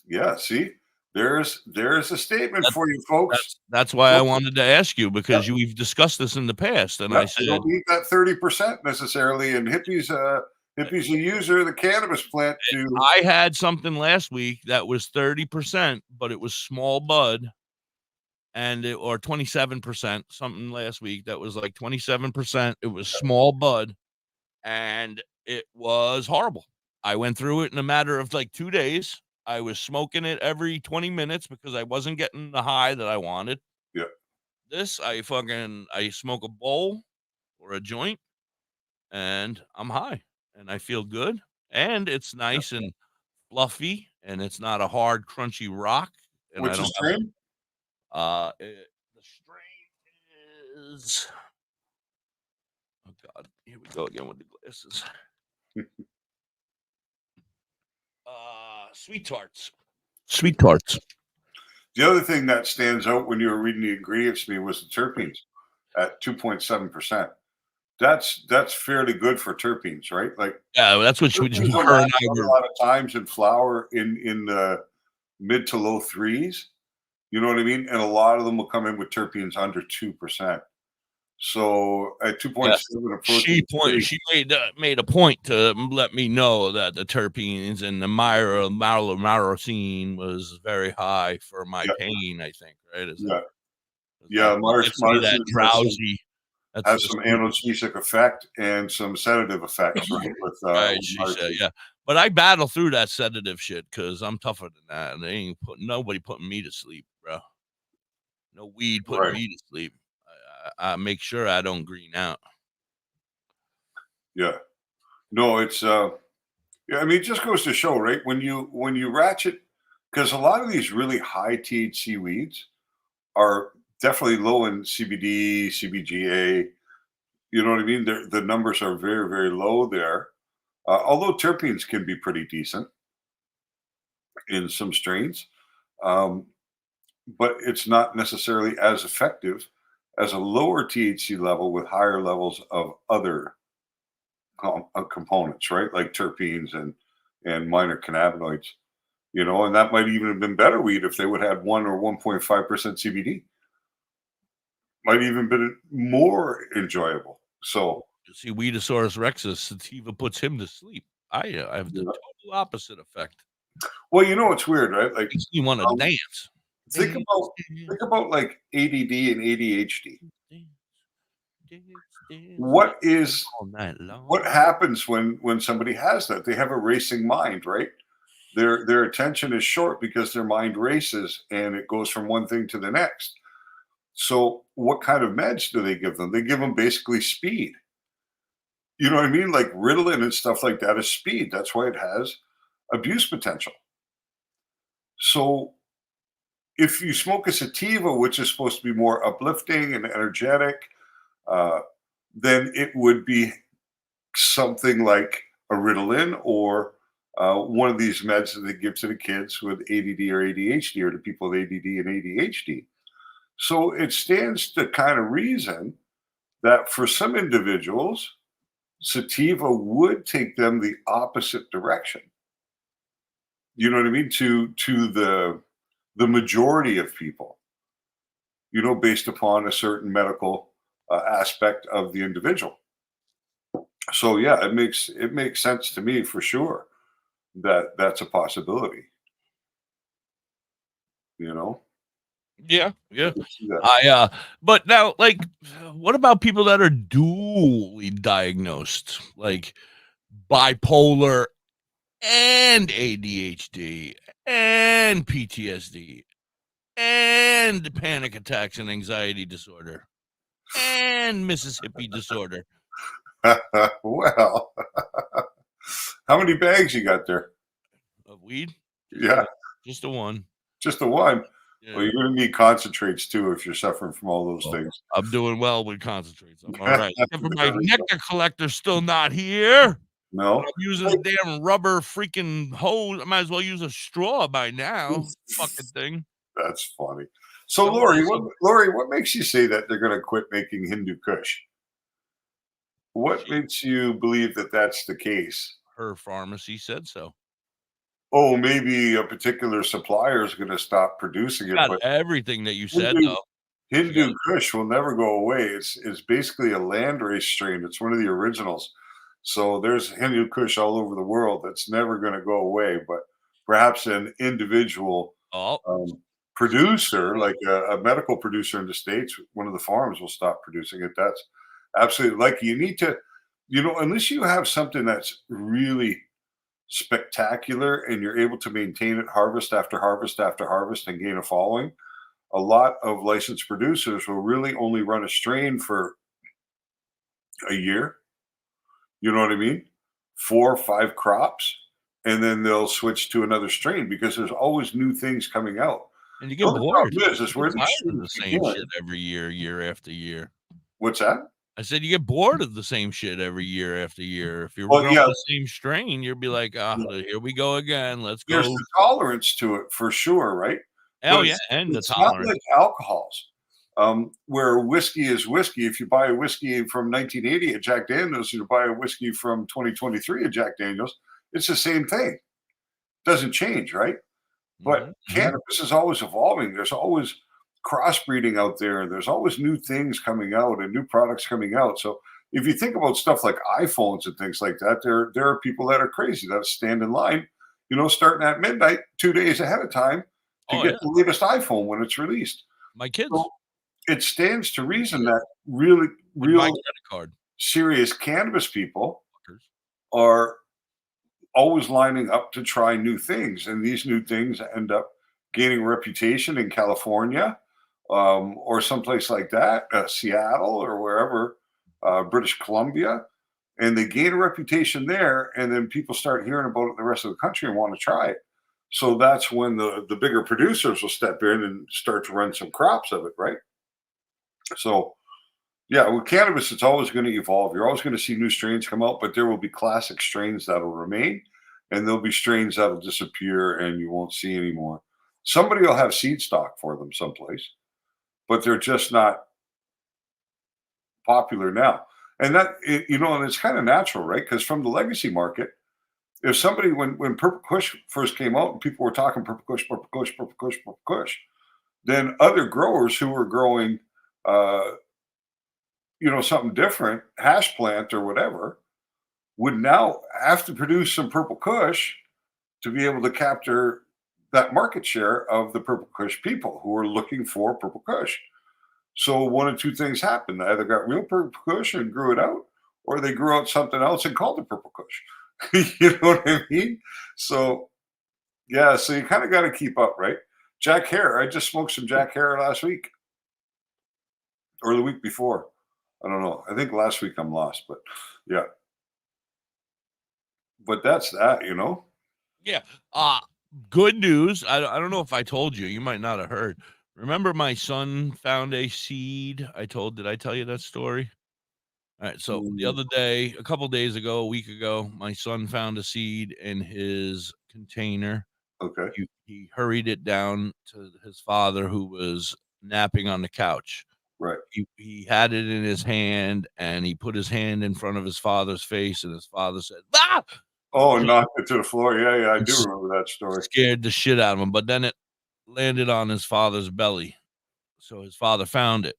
Yeah, see? There's a statement for you folks. That's why I wanted to ask you, because we've discussed this in the past, and I said you don't need that 30% necessarily. And Hippie's a user of the cannabis plant too. I had something last week that was 30%, but it was small bud, or 27%. Something last week that was like 27%. It was small bud, and it was horrible. I went through it in a matter of like 2 days. I was smoking it every 20 minutes because I wasn't getting the high that I wanted. Yeah. This, I smoke a bowl or a joint, and I'm high, and I feel good, and it's nice and fluffy, and it's not a hard, crunchy rock. And What's the strain? The strain is, oh God, here we go again with the glasses. Sweet tarts. Sweet tarts. The other thing that stands out when you were reading the ingredients to me was the terpenes at 2.7%. That's fairly good for terpenes, right? Like, yeah, that's what her and I were a lot of times in flour in the mid to low threes. You know what I mean? And a lot of them will come in with terpenes under 2%. So at 2.7, she made a point to let me know that the terpenes and the myrcene was very high for my pain. I think, right? That drowsy. Has some analgesic effect and some sedative effects, right? With she said, yeah. But I battle through that sedative shit because I'm tougher than that, and they ain't nobody putting me to sleep, bro. No weed putting me to sleep. I make sure I don't green out. Yeah. No, it's yeah, I mean, it just goes to show, right? When you ratchet, because a lot of these really high THC weeds are definitely low in CBD, CBGA. You know what I mean? The numbers are very, very low there. Although terpenes can be pretty decent in some strains, but it's not necessarily as effective as a lower THC level with higher levels of other components, right? Like terpenes and minor cannabinoids, you know, and that might even have been better weed if they would have had 1 or 1.5% CBD. Might even been more enjoyable. So you see, Weedosaurus rexus, sativa puts him to sleep. I have the total opposite effect. Well, you know, it's weird, right? Like, makes me want to dance. Think about like ADD and ADHD. What happens when somebody has that? They have a racing mind, right? Their attention is short because their mind races and it goes from one thing to the next. So what kind of meds do they give them? They give them basically speed. You know what I mean? Like Ritalin and stuff like that is speed. That's why it has abuse potential. So if you smoke a sativa, which is supposed to be more uplifting and energetic, then it would be something like a Ritalin or one of these meds that they give to the kids with ADD or ADHD or to people with ADD and ADHD. So it stands to kind of reason that for some individuals, sativa would take them the opposite direction. You know what I mean? To the majority of people, you know, based upon a certain medical aspect of the individual. So yeah, it makes sense to me for sure that that's a possibility. You know? Yeah. But now, like, what about people that are dually diagnosed, like bipolar and ADHD and PTSD and panic attacks and anxiety disorder and Mississippi disorder? Well, how many bags you got there? Of weed? Just the one. Just the one? Yeah. Well, you're going to need concentrates too if you're suffering from all those things. I'm doing well with concentrates. I'm all right. Except for my nectar collector's still not here. No. I'm using a damn rubber freaking hose. I might as well use a straw by now. Fucking thing. That's funny. So, Lori, what makes you say that they're going to quit making Hindu Kush? What makes you believe that that's the case? Her pharmacy said so. Oh, maybe a particular supplier is going to stop producing it. But everything that you said, though. Hindu Kush will never go away. It's basically a landrace strain. It's one of the originals. So there's Hindu Kush all over the world that's never going to go away. But perhaps an individual producer, like a medical producer in the States, one of the farms will stop producing it. That's absolutely like you need to, you know, unless you have something that's really spectacular and you're able to maintain it harvest after harvest after harvest and gain a following, a lot of licensed producers will really only run a strain for a year. You know what I mean? 4 or 5 crops, and then they'll switch to another strain because there's always new things coming out. And you The get only bored. problem is You where get these tired of the students same begin. shit every year, year after year. What's that? I said you get bored of the same shit every year after year. If you're Well, growing yeah, the same strain, you'll be like, here we go again. Let's there's go. the tolerance to it for sure, right? Oh But yeah, and the it's not tolerance. like alcohols, where whiskey is whiskey. If you buy a whiskey from 1980 at Jack Daniels, you buy a whiskey from 2023 at Jack Daniels, it's the same thing. Doesn't change, right? But Mhm, mhm. cannabis is always evolving. There's always crossbreeding out there. And there's always new things coming out and new products coming out. So if you think about stuff like iPhones and things like that, there are people that are crazy that stand in line, starting at midnight, 2 days ahead of time to Oh get yeah, the latest iPhone when it's released. my kids So it stands to reason that really, with my real credit card. serious cannabis people Fuckers. are always lining up to try new things. And these new things end up gaining reputation in California, or someplace like that, Seattle or wherever, British Columbia. And they gain a reputation there. And then people start hearing about it in the rest of the country and want to try it. So that's when the bigger producers will step in and start to run some crops of it, right? So, yeah, with cannabis, it's always going to evolve. You're always going to see new strains come out, but there will be classic strains that'll remain, and there'll be strains that'll disappear and you won't see anymore. Somebody will have seed stock for them someplace, but they're just not popular now. And and it's kind of natural, right? Because from the legacy market, if somebody, when Purple Kush first came out and people were talking Purple Kush, Purple Kush, Purple Kush, Purple Kush, then other growers who were growing, uh, something different, hash plant or whatever, would now have to produce some Purple Kush to be able to capture that market share of the Purple Kush people who are looking for Purple Kush. So one of two things happened. They either got real Purple Kush and grew it out, or they grew out something else and called it Purple Kush. You know what I mean? So yeah, so you kind of got to keep up, right? Jack Hare. I just smoked some Jack Hare last week or the week before. I don't know. I think last week I'm lost, but yeah. But that's that. Yeah. Good news. I don't know if I told you. You might not have heard. Remember my son found a seed? Did I tell you that story? All right. So the other day, a couple days ago, a week ago, my son found a seed in his container. Okay. He hurried it down to his father, who was napping on the couch. Right. He had it in his hand, and he put his hand in front of his father's face, and his father said, "Ah!" Oh, knocked it to the floor. Yeah, I do It's remember that story. scared the shit out of him. But then it landed on his father's belly, so his father found it.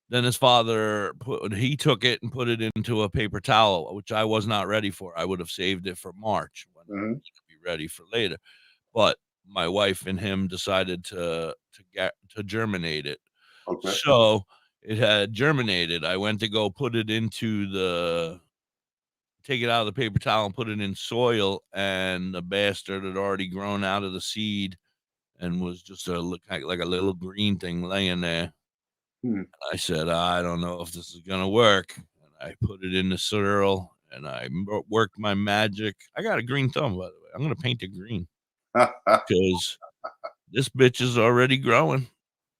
Then his father he took it and put it into a paper towel, which I was not ready for. I would have saved it for March when I was Mhm. going to be ready for later. But my wife and him decided to germinate it. Okay. So it had germinated. I went to go take it out of the paper towel and put it in soil, and the bastard had already grown out of the seed and was just like a little green thing laying there. Hmm. I said, I don't know if this is gonna work. And I put it in the soil and I worked my magic. I got a green thumb, by the way. I'm gonna paint it green because this bitch is already growing.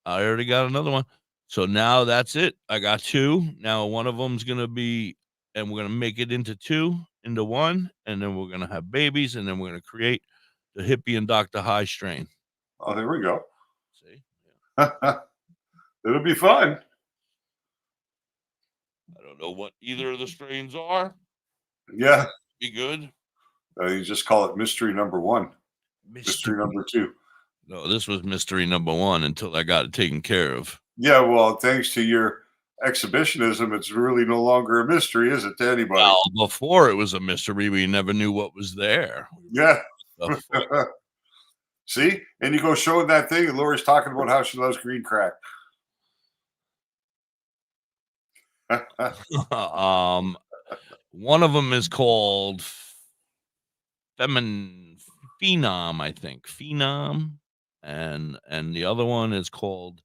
I already got another one. So now that's it. I got two. Now one of them's gonna be, and we're gonna make it into one, and then we're gonna have babies, and then we're gonna create the Hippie and DoktorHigh strain. Oh, there we go. See? Yeah. It'll be fun. I don't know what either of the strains are. Yeah. Be good. You just call it mystery number one. Mystery number two. No, this was mystery number one until I got it taken care of. Yeah, well, thanks to your exhibitionism, it's really no longer a mystery, is it, to anybody? Well, before it was a mystery, we never knew what was there. Yeah. See? And you go showing that thing, and Lori's talking about how she loves green crack. One of them is called Phenom, I think. Phenom. And the other one is called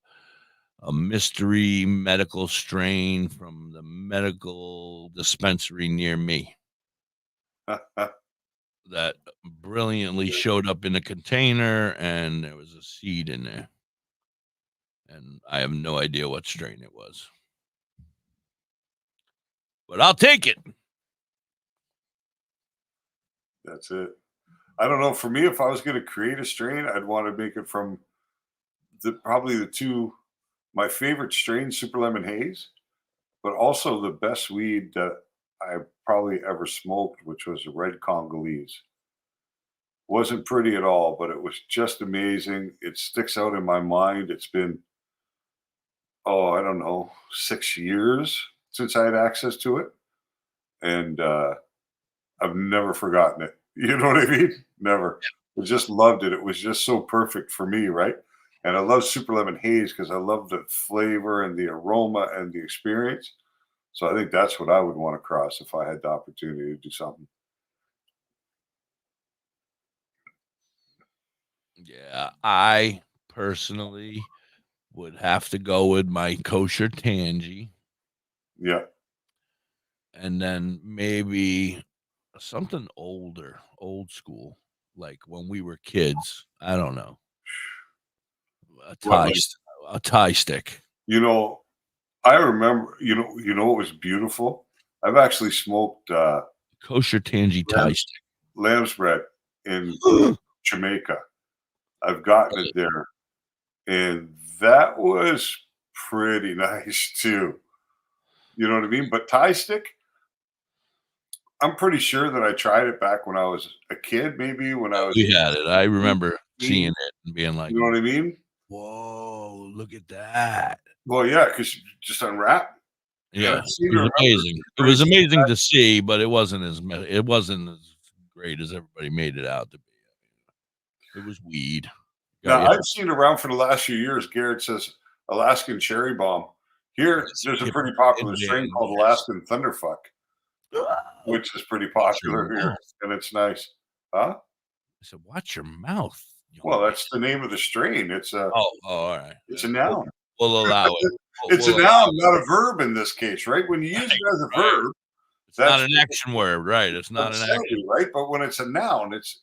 a mystery medical strain from the medical dispensary near me that brilliantly showed up in a container, and there was a seed in there. and I have no idea what strain it was. But I'll take it. That's it. I don't know. For me, if I was going to create a strain, I'd want to make it from probably the two my favorite strains, Super Lemon Haze, but also the best weed that I probably ever smoked, which was a red Congolese. Wasn't pretty at all, but it was just amazing. It sticks out in my mind. It's been, I don't know, 6 years since I had access to it. And I've never forgotten it. You know what I mean? Never. I just loved it. It was just so perfect for me, right? And I love Super Lemon Haze because I love the flavor and the aroma and the experience. So I think that's what I would want to cross if I had the opportunity to do something. Yeah, I personally would have to go with my kosher tangy. Yeah. And then maybe something older, old school, like when we were kids. I don't know. A tie stick. You know, I remember, you know what was beautiful? I've actually smoked kosher tangy tie stick. Lamb's bread in Jamaica. I've gotten it there. And that was pretty nice too. You know what I mean? But tie stick, I'm pretty sure that I tried it back when I was a kid, maybe when I was. We had it. I remember seeing it and being like, you know what I mean? Whoa, look at that. Well, yeah, because you just unwrap. Yeah, it was amazing. It was amazing to see, but it wasn't as great as everybody made it out to be. It was weed. Now, I've seen around for the last few years. Garrett says Alaskan cherry bomb. Here, there's a pretty popular strain called Alaskan Thunderfuck, which is pretty popular here, and it's nice. Huh? I said, watch your mouth. Well, that's the name of the strain. It's a. All right. It's a noun. We'll allow it. It's a noun, not a verb in this case, right? When you use it as a verb, it's not an action word, right? It's not an action, right? But when it's a noun, it's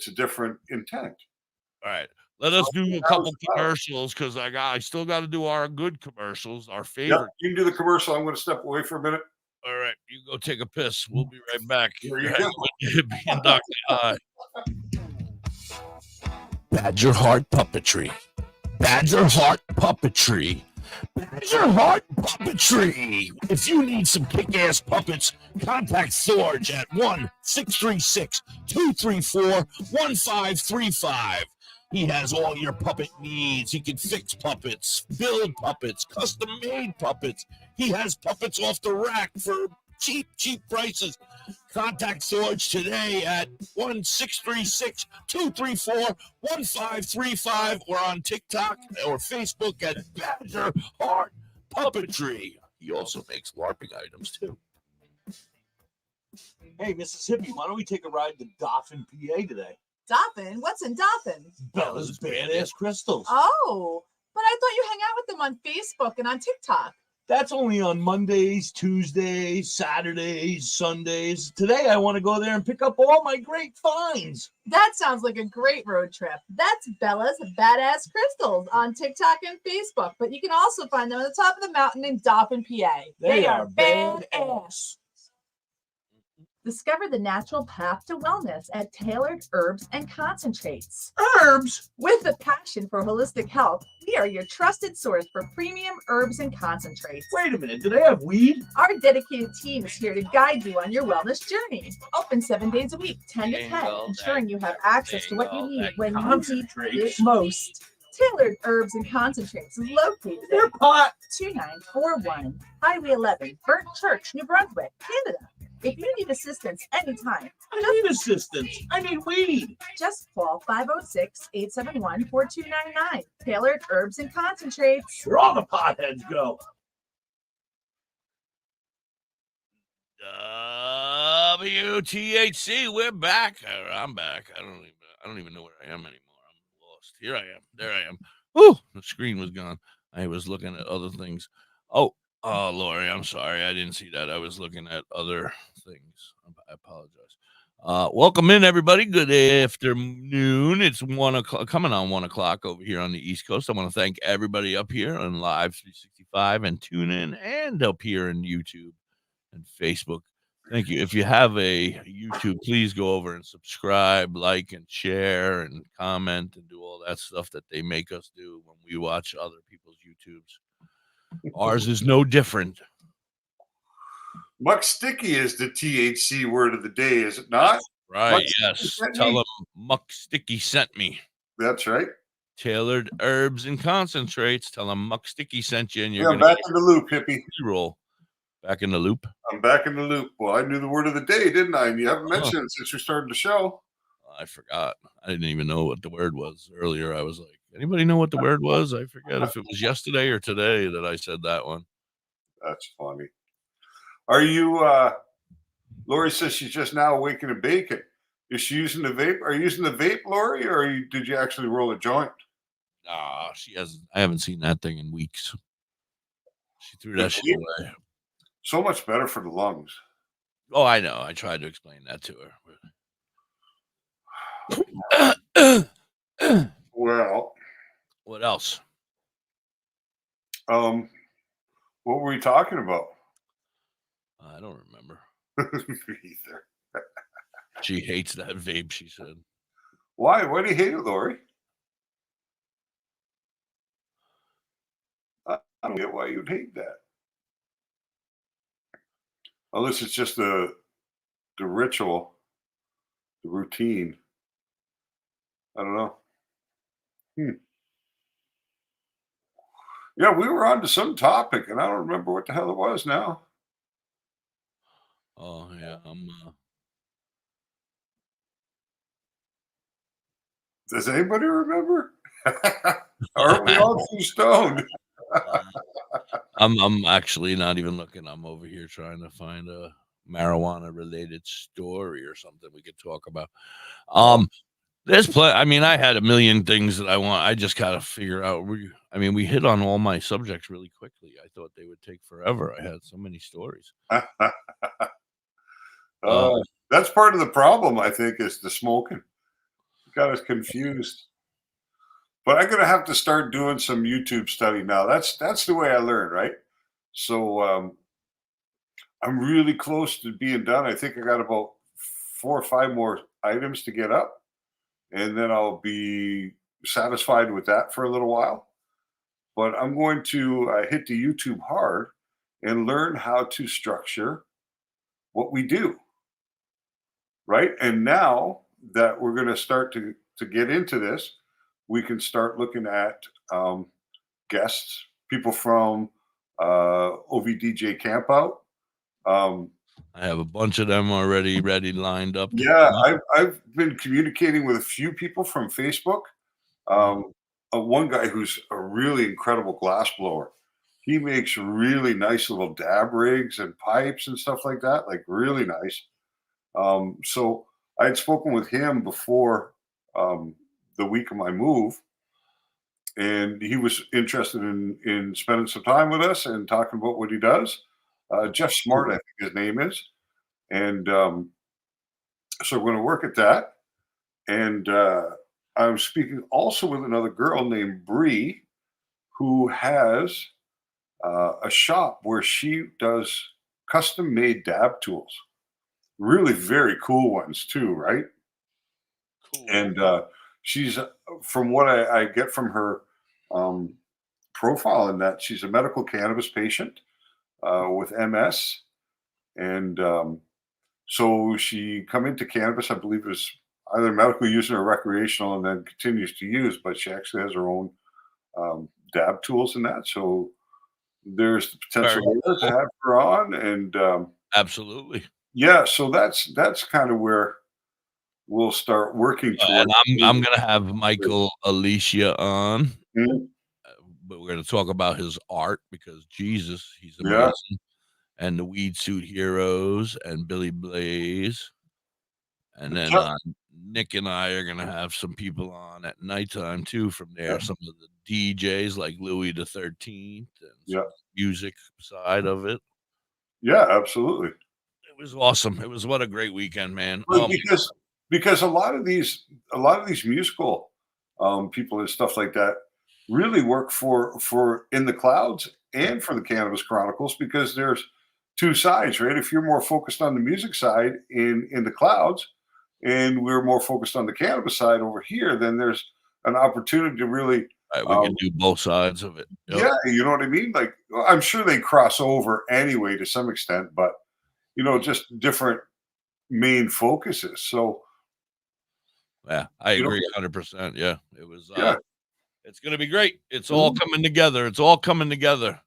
a different intent. All right. Let us do a couple commercials because I still got to do our good commercials, our favorite. Yep, you can do the commercial. I'm going to step away for a minute. All right, you go take a piss. We'll be right back. Here you go. Hippie and DoktorHigh. Badger Heart Puppetry. Badger Heart Puppetry. Badger Heart Puppetry. If you need some kick-ass puppets, contact Thorge at 1-636-234-1535. He has all your puppet needs. He can fix puppets, build puppets, custom-made puppets. He has puppets off the rack for cheap prices. Contact Thorge today at 1-636-234-1535 or on TikTok or Facebook at Badger Heart Puppetry. He also makes LARPing items too. Hey, Mississippi, why don't we take a ride to Dauphin, PA today? Dauphin? What's in Dauphin? Bella's Badass Crystals. Oh, but I thought you hang out with them on Facebook and on TikTok. That's only on Mondays, Tuesdays, Saturdays, Sundays. Today, I want to go there and pick up all my great finds. That sounds like a great road trip. That's Bella's Badass Crystals on TikTok and Facebook, but you can also find them at the top of the mountain in Dauphin, PA. They are badass. Discover the natural path to wellness at Tailored Herbs and Concentrates. Herbs? With a passion for holistic health, we are your trusted source for premium herbs and concentrates. Wait a minute, do they have weed? Our dedicated team is here to guide you on your wellness journey. Open 7 days a week, 10 to 10, ensuring you have access to what you need when you need it most. Tailored Herbs and Concentrates is located at pot 2941 Highway 11, Burnt Church, New Brunswick, Canada. If you need assistance anytime, I need assistance. I need weed. Just call 506-871-4299. Tailored Herbs and Concentrates. Where all the potheads go. WTHC, we're back. I'm back. I don't even know where I am anymore. I'm lost. Here I am. There I am. Whew, the screen was gone. I was looking at other things. Oh, Lori, I'm sorry. I didn't see that. I was looking at other things. I apologize. Welcome in, everybody. Good afternoon. It's 1 o'clock, coming on 1 o'clock over here on the East Coast. I want to thank everybody up here on Live 365 and tune in, and up here in YouTube and Facebook. Thank you. If you have a YouTube, please go over and subscribe, like, and share, and comment, and do all that stuff that they make us do when we watch other people's YouTubes. Ours is no different. Muck Sticky is the THC word of the day, is it not? Right, yes. Tell them Muck Sticky sent me. That's right. Tailored herbs and concentrates. Tell them Muck Sticky sent you, and you're back in the loop, hippie. Roll. Back in the loop. I'm back in the loop. Well, I knew the word of the day, didn't I? And you haven't mentioned it since we started the show. I forgot. I didn't even know what the word was earlier. I was like, anybody know what the word was? I forget if it was yesterday or today that I said that one. That's funny. Are you, Lori says she's just now awakened and baking. Is she using the vape? Are you using the vape, Lori, or did you actually roll a joint? She hasn't. I haven't seen that thing in weeks. She threw that shit away. So much better for the lungs. Oh, I know. I tried to explain that to her. Well, what else? What were we talking about? I don't remember. Either. She hates that vape, she said. Why? Why do you hate it, Lori? I don't get why you'd hate that. Unless it's just the ritual, the routine. I don't know. Yeah, we were on to some topic, and I don't remember what the hell it was now. Oh, yeah. Does anybody remember? Aren't we all too stoned? I'm actually not even looking. I'm over here trying to find a marijuana related story or something we could talk about. There's I mean, I had a million things that I want. I just gotta figure out. We hit on all my subjects really quickly. I thought they would take forever. I had so many stories. That's part of the problem, I think, is the smoking. Got us confused. But I'm gonna have to start doing some YouTube study now. That's the way I learn, right? So I'm really close to being done. I think I got about 4 or 5 more items to get up, and then I'll be satisfied with that for a little while. But I'm going to hit the YouTube hard and learn how to structure what we do, right? And now that we're going to start to get into this, we can start looking at guests, people from OVDJ Campout. I have a bunch of them already ready, lined up. Yeah, I've been communicating with a few people from Facebook. One guy who's a really incredible glass blower. He makes really nice little dab rigs and pipes and stuff like that, like really nice. So I had spoken with him before the week of my move, and he was interested in spending some time with us and talking about what he does. Jeff Smart, I think his name is. And so we're going to work at that. And I'm speaking also with another girl named Bree, who has a shop where she does custom made dab tools. Really very cool ones too, right? Cool. And she's, from what I get from her profile, in that she's a medical cannabis patient with MS. And so she come into cannabis, I believe it was either medical use or recreational, and then continues to use, but she actually has her own dab tools in that. So there's the potential to have her on. And absolutely. Yeah, so that's kind of where we'll start working towards. And I'm gonna have Michael Alicia on, but we're gonna talk about his art, because Jesus, he's amazing. Yeah. And the Weed Suit Heroes and Billy Blaze, and then Nick and I are gonna have some people on at nighttime too from there. Yeah. Some of the DJs like Louis the 13th and some music side of it. Yeah, absolutely. was awesome. It was what a great weekend, man. Well, because a lot of these musical people and stuff like that really work for In the Clouds and for the Cannabis Chronicles, because there's two sides, right? If you're more focused on the music side in the Clouds, and we're more focused on the cannabis side over here, then there's an opportunity to really we can do both sides of it. Yep. Yeah, you know what I mean? Like, I'm sure they cross over anyway to some extent, but just different main focuses. So yeah, I agree 100%. Yeah, it was yeah. It's going to be great. It's all coming together. It's all coming together.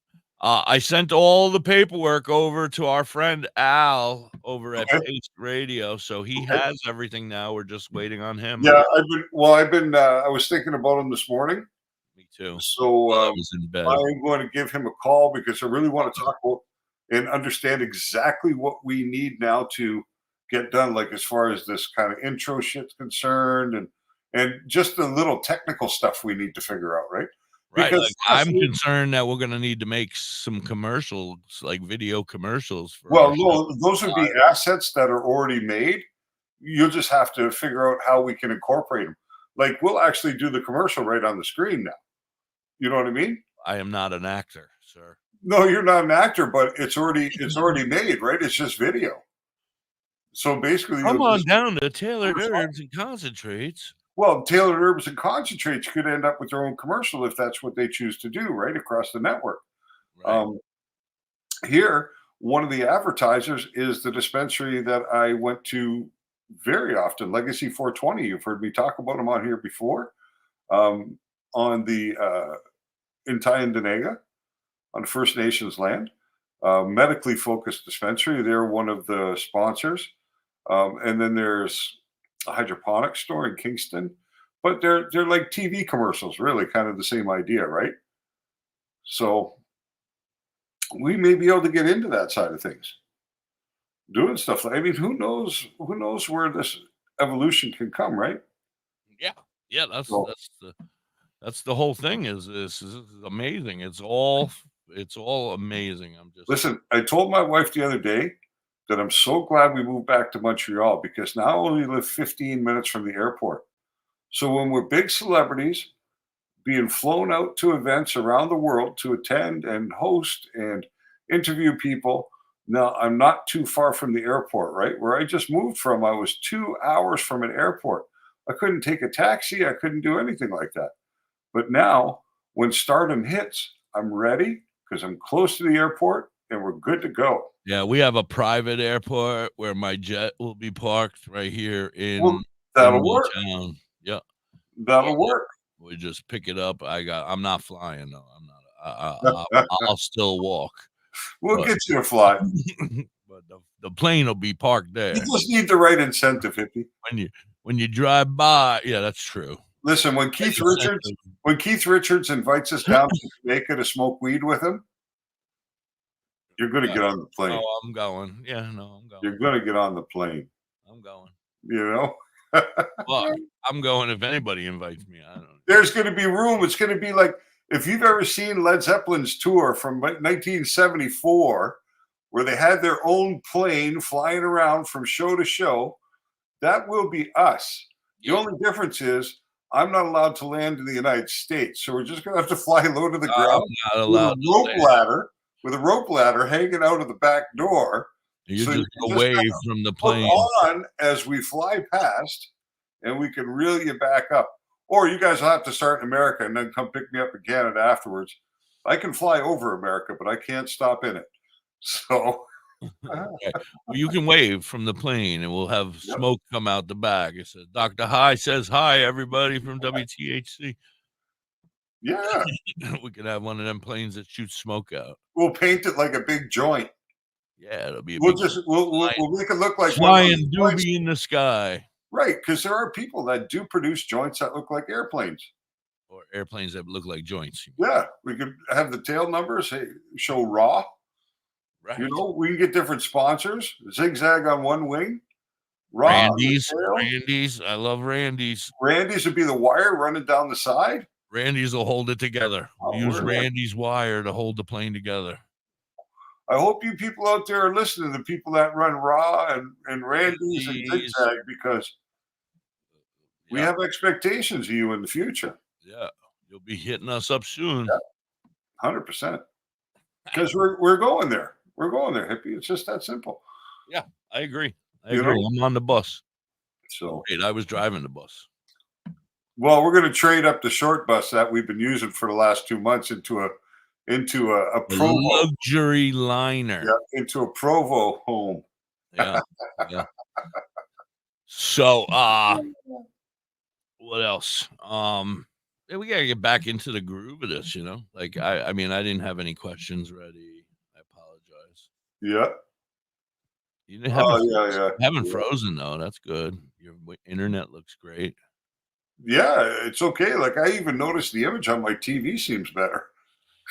I sent all the paperwork over to our friend Al over at Paste Radio, so he has everything now. We're just waiting on him. Yeah, I was thinking about him this morning. Me too. So I was in bed. I'm going to give him a call because I really want to talk about and understand exactly what we need now to get done, like as far as this kind of intro shit's concerned, and just the little technical stuff we need to figure out, right? Right. Like, I'm concerned that we're going to need to make some commercials, like video commercials. Well, no, those would be assets that are already made. You'll just have to figure out how we can incorporate them. Like, we'll actually do the commercial right on the screen now. You know what I mean? I am not an actor, sir. No, you're not an actor, but it's already made, right? It's just video. So basically, come on down to Tailored Herbs and Concentrates. Well, Tailored Herbs and Concentrates could end up with their own commercial if that's what they choose to do, right, across the network. Right. Here, one of the advertisers is the dispensary that I went to very often, Legacy 420. You've heard me talk about them on here before, on the in Tyendinaga, on First Nations land, medically focused dispensary. They're one of the sponsors. And then there's a hydroponic store in Kingston, but they're like TV commercials, really kind of the same idea, right? So we may be able to get into that side of things, doing stuff like, I mean, who knows where this evolution can come, right? Yeah, that's the whole thing. Is this is amazing. It's all amazing. Listen, I told my wife the other day that I'm so glad we moved back to Montreal, because now we live 15 minutes from the airport. So when we're big celebrities being flown out to events around the world to attend and host and interview people, now I'm not too far from the airport, right? Where I just moved from, I was 2 hours from an airport. I couldn't take a taxi. I couldn't do anything like that. But now when stardom hits, I'm ready because I'm close to the airport and we're good to go. Yeah, we have a private airport where my jet will be parked right here in that'll work. Town. Yeah, that'll work. We just pick it up. I'm not flying though. I'm not. I'll still walk. We'll get you a fly. But the plane will be parked there. You just need the right incentive, hippie. When you drive by, yeah, that's true. Listen, when Keith Richards invites us down to Jamaica to smoke weed with him, you're going to get on the plane. Oh, I'm going. Yeah, no, I'm going. You're going to get on the plane. I'm going. You know? Well, I'm going if anybody invites me. I don't know. There's going to be room. It's going to be like, if you've ever seen Led Zeppelin's tour from 1974, where they had their own plane flying around from show to show, that will be us. The only difference is I'm not allowed to land in the United States. So we're just going to have to fly low to the ground with a rope ladder hanging out of the back door. You just away from the plane on as we fly past, and we can reel you back up. Or you guys will have to start in America and then come pick me up in Canada afterwards. I can fly over America, but I can't stop in it. So okay. Well, you can wave from the plane, and we'll have smoke come out the back. It says DoktorHigh says hi, everybody from WTHC. Yeah, we could have one of them planes that shoots smoke out. We'll paint it like a big joint. Yeah, it'll be. We'll make it look like flying doobie in the sky. Right, because there are people that do produce joints that look like airplanes. Or airplanes that look like joints. Yeah, we could have the tail numbers show raw. Right. You know, we can get different sponsors. Zigzag on one wing. Raw Randy's. I love Randy's. Randy's would be the wire running down the side. Randy's will hold it together. We'll use Randy's wire to hold the plane together. I hope you people out there are listening, the people that run Raw and Randy's and Zigzag, because we have expectations of you in the future. Yeah, you'll be hitting us up soon. 100%. Because we're going there. We're going there, hippie. It's just that simple. Yeah, I agree. I'm on the bus. So I was driving the bus. Well, we're going to trade up the short bus that we've been using for the last 2 months into a Provo luxury liner. Yeah, into a Provo home. Yeah. So, what else? We gotta get back into the groove of this, you know. Like, I mean, I didn't have any questions ready. I apologize. Yeah. You haven't frozen though. That's good. Your internet looks great. Yeah, it's okay. Like, I even noticed the image on my TV seems better.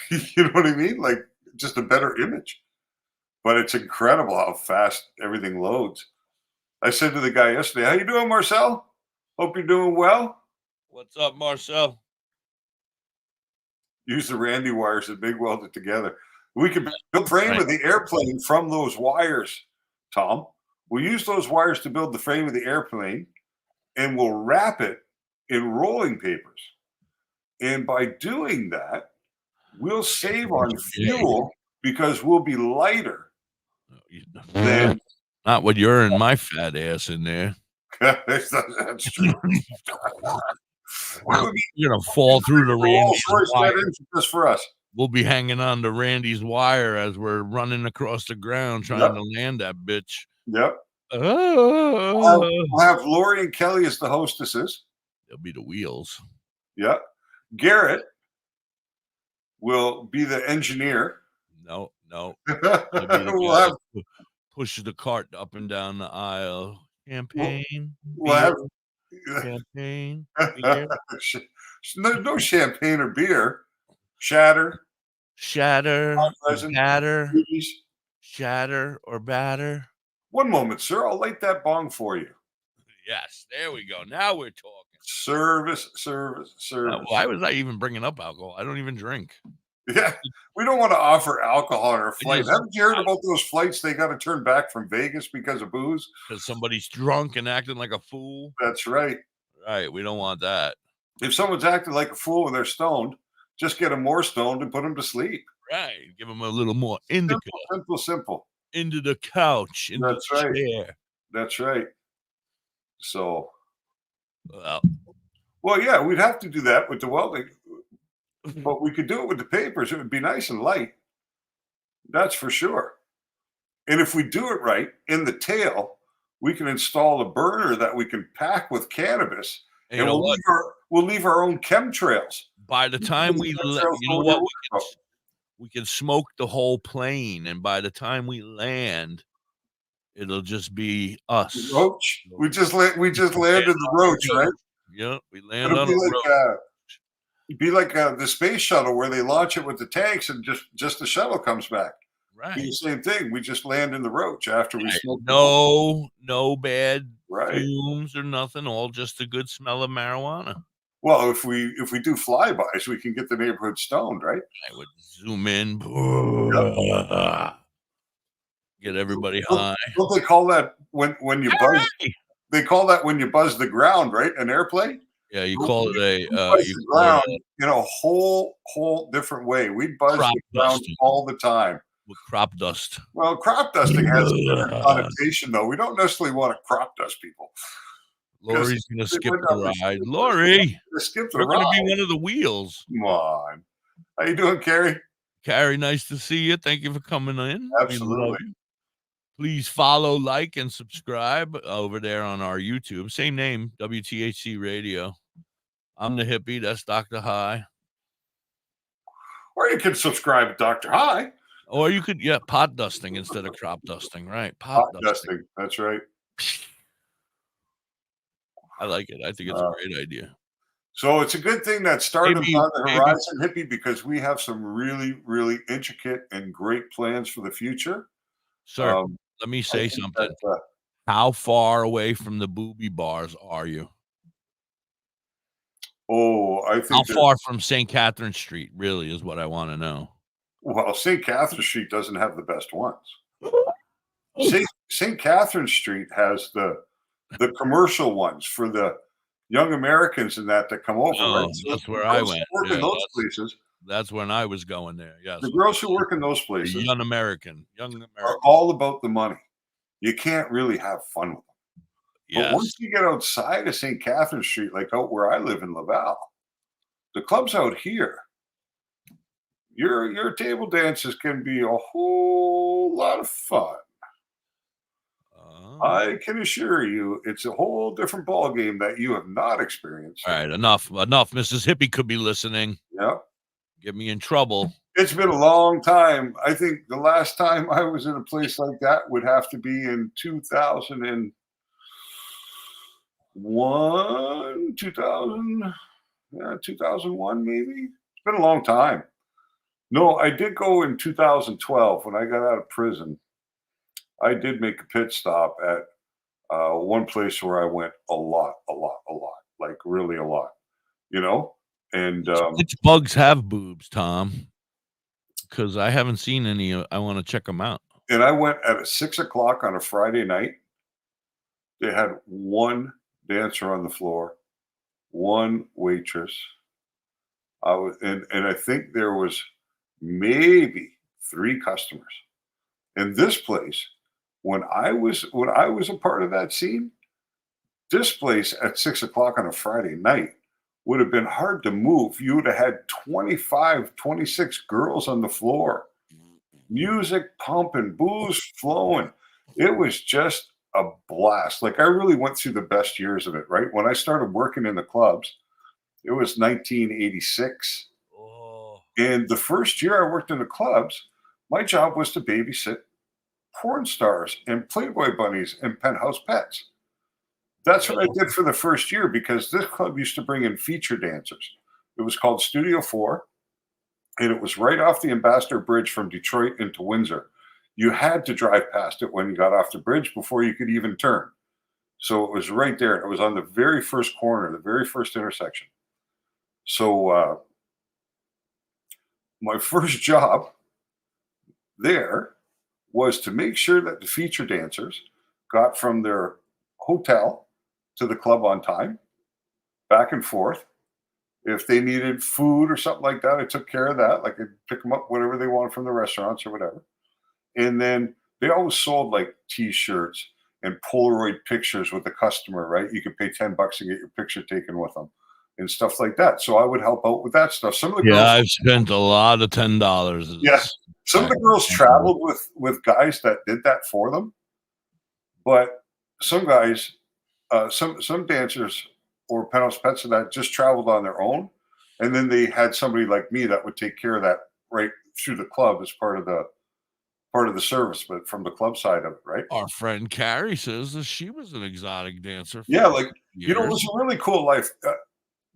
You know what I mean? Like, just a better image. But it's incredible how fast everything loads. I said to the guy yesterday, "How you doing, Marcel? Hope you're doing well." What's up, Marcel? Use the Randy wires and big weld it together. We can build the frame of the airplane from those wires, Tom. We'll use those wires to build the frame of the airplane, and we'll wrap it in rolling papers. And by doing that, we'll save on fuel because we'll be lighter than not when you're in my fat ass in there. That's true. You're gonna fall through the Randy's wire. Just for us. We'll be hanging on to Randy's wire as we're running across the ground trying to land that bitch. Yep. We'll have Lori and Kelly as the hostesses. They'll be the wheels. Yep. Garrett will be the engineer. No. We'll have push the cart up and down the aisle. Champagne. We'll have champagne. Beer. No champagne or beer. Shatter. Batter. Shatter or batter. One moment, sir. I'll light that bong for you. Yes, there we go. Now we're talking. Service. Why was I even bringing up alcohol? I don't even drink. Yeah, we don't want to offer alcohol on our flight. Haven't you heard about those flights they got to turn back from Vegas because of booze? Because somebody's drunk and acting like a fool? That's right. Right, we don't want that. If someone's acting like a fool when they're stoned, just get them more stoned and put them to sleep. Right, give them a little more indica. Simple. Into the couch, into the chair. That's right. So, well, yeah, we'd have to do that with the welding. But we could do it with the papers. It would be nice and light. That's for sure. And if we do it right, in the tail, we can install a burner that we can pack with cannabis. And we'll leave our own chemtrails. By the time we can smoke the whole plane. And by the time we land, it'll just be us. Roach. We just landed the Roach, right? Yeah, we land on the Roach. It'd be like the space shuttle where they launch it with the tanks and just the shuttle comes back. Right. Be the same thing. We just land in the Roach after we smoke. No bad fumes or nothing. All just a good smell of marijuana. Well, if we do flybys, we can get the neighborhood stoned, right? I would zoom in, get everybody high. Don't they call that when you buzz? They call that when you buzz the ground, right? An airplane. Yeah, you call it a ground in a whole different way. We buzz the ground all the time with crop dust. Well, crop dusting has a different connotation, though. We don't necessarily want to crop dust people. Lori's going to skip the ride. Lori, we're going to be one of the wheels. Come on. How you doing, Carrie? Carrie, nice to see you. Thank you for coming in. Absolutely. Please follow, like, and subscribe over there on our YouTube. Same name, WTHC Radio. I'm the hippie. That's Dr. High. Or you can subscribe to Dr. High. Or you could, pot dusting instead of crop dusting, right? Pot dusting. That's right. I like it. I think it's a great idea. So it's a good thing that started on the horizon, hippie, because we have some really, really intricate and great plans for the future. Sir, let me say something. How far away from the booby bars are you? Oh, I think how far from St. Catherine Street really is what I want to know. Well, St. Catherine Street doesn't have the best ones. St. Catherine Street has the commercial ones for the young Americans and that come over. Oh, right? that's where I went. Work in those places. That's when I was going there. Yes, The girls who work in those places, young American, are all about the money. You can't really have fun with them. Yes. But once you get outside of St. Catherine Street, like out where I live in Laval, the clubs out here, your table dances can be a whole lot of fun. I can assure you, it's a whole different ball game that you have not experienced. All right, enough. Mrs. Hippie could be listening. Yep. Get me in trouble. It's been a long time. I think the last time I was in a place like that would have to be in 2001, 2001 maybe. It's been a long time. No, I did go in 2012 when I got out of prison. I did make a pit stop at one place where I went a lot, like really a lot, and which bugs have boobs, Tom? Because I haven't seen any. I want to check them out. And I went at 6 o'clock on a Friday night. They had one dancer on the floor, one waitress. And I think there was maybe 3 customers. In this place, when I was a part of that scene, this place at 6 o'clock on a Friday night would have been hard to move. You would have had 25, 26 girls on the floor, music pumping, booze flowing. It was just a blast. Like I really went through the best years of it, right? When I started working in the clubs, it was 1986. Oh. And the first year I worked in the clubs, my job was to babysit porn stars and Playboy bunnies and penthouse pets. That's what I did for the first year because this club used to bring in feature dancers. It was called Studio 4, and it was right off the Ambassador Bridge from Detroit into Windsor. You had to drive past it when you got off the bridge before you could even turn. So it was right there. It was on the very first corner, the very first intersection. So my first job there was to make sure that the feature dancers got from their hotel to the club on time, back and forth. If they needed food or something like that, I took care of that. Like I'd pick them up, whatever they wanted from the restaurants or whatever. And then they always sold like T-shirts and Polaroid pictures with the customer, right? You could pay $10 to get your picture taken with them and stuff like that. So I would help out with that stuff. Some of the girls, I've spent a lot of $10. Yes. Some of the girls traveled with guys that did that for them. But some guys, some dancers or penthouse pets and that just traveled on their own. And then they had somebody like me that would take care of that right through the club as part of the service, but from the club side of it, right? Our friend Carrie says that she was an exotic dancer. Yeah, like, it was a really cool life.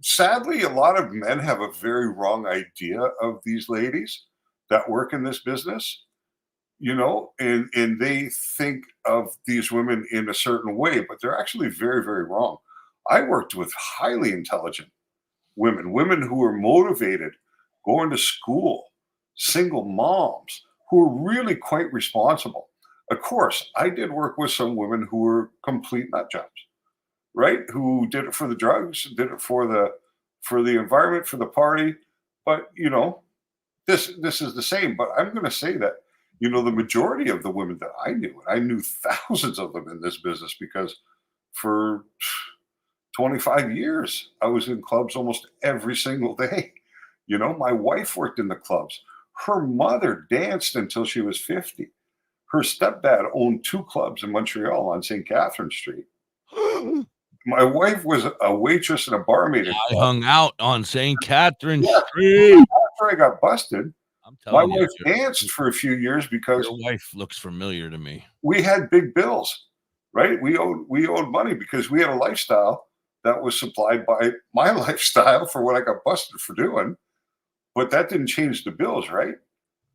Sadly, a lot of men have a very wrong idea of these ladies that work in this business, and they think of these women in a certain way, but they're actually very, very wrong. I worked with highly intelligent women who were motivated, going to school, single moms, who were really quite responsible. Of course, I did work with some women who were complete nut jobs, right? Who did it for the drugs, did it for the environment, for the party. But this is the same. But I'm going to say that the majority of the women that I knew thousands of them in this business because for 25 years I was in clubs almost every single day. My wife worked in the clubs. Her mother danced until she was 50. Her stepdad owned 2 clubs in Montreal on St. Catherine Street. My wife was a waitress and a barmaid. I hung out on St. Catherine Street. After I got busted, my wife danced for a few years because your wife looks familiar to me. We had big bills, right? We owed money because we had a lifestyle that was supplied by my lifestyle for what I got busted for doing. But that didn't change the bills, right?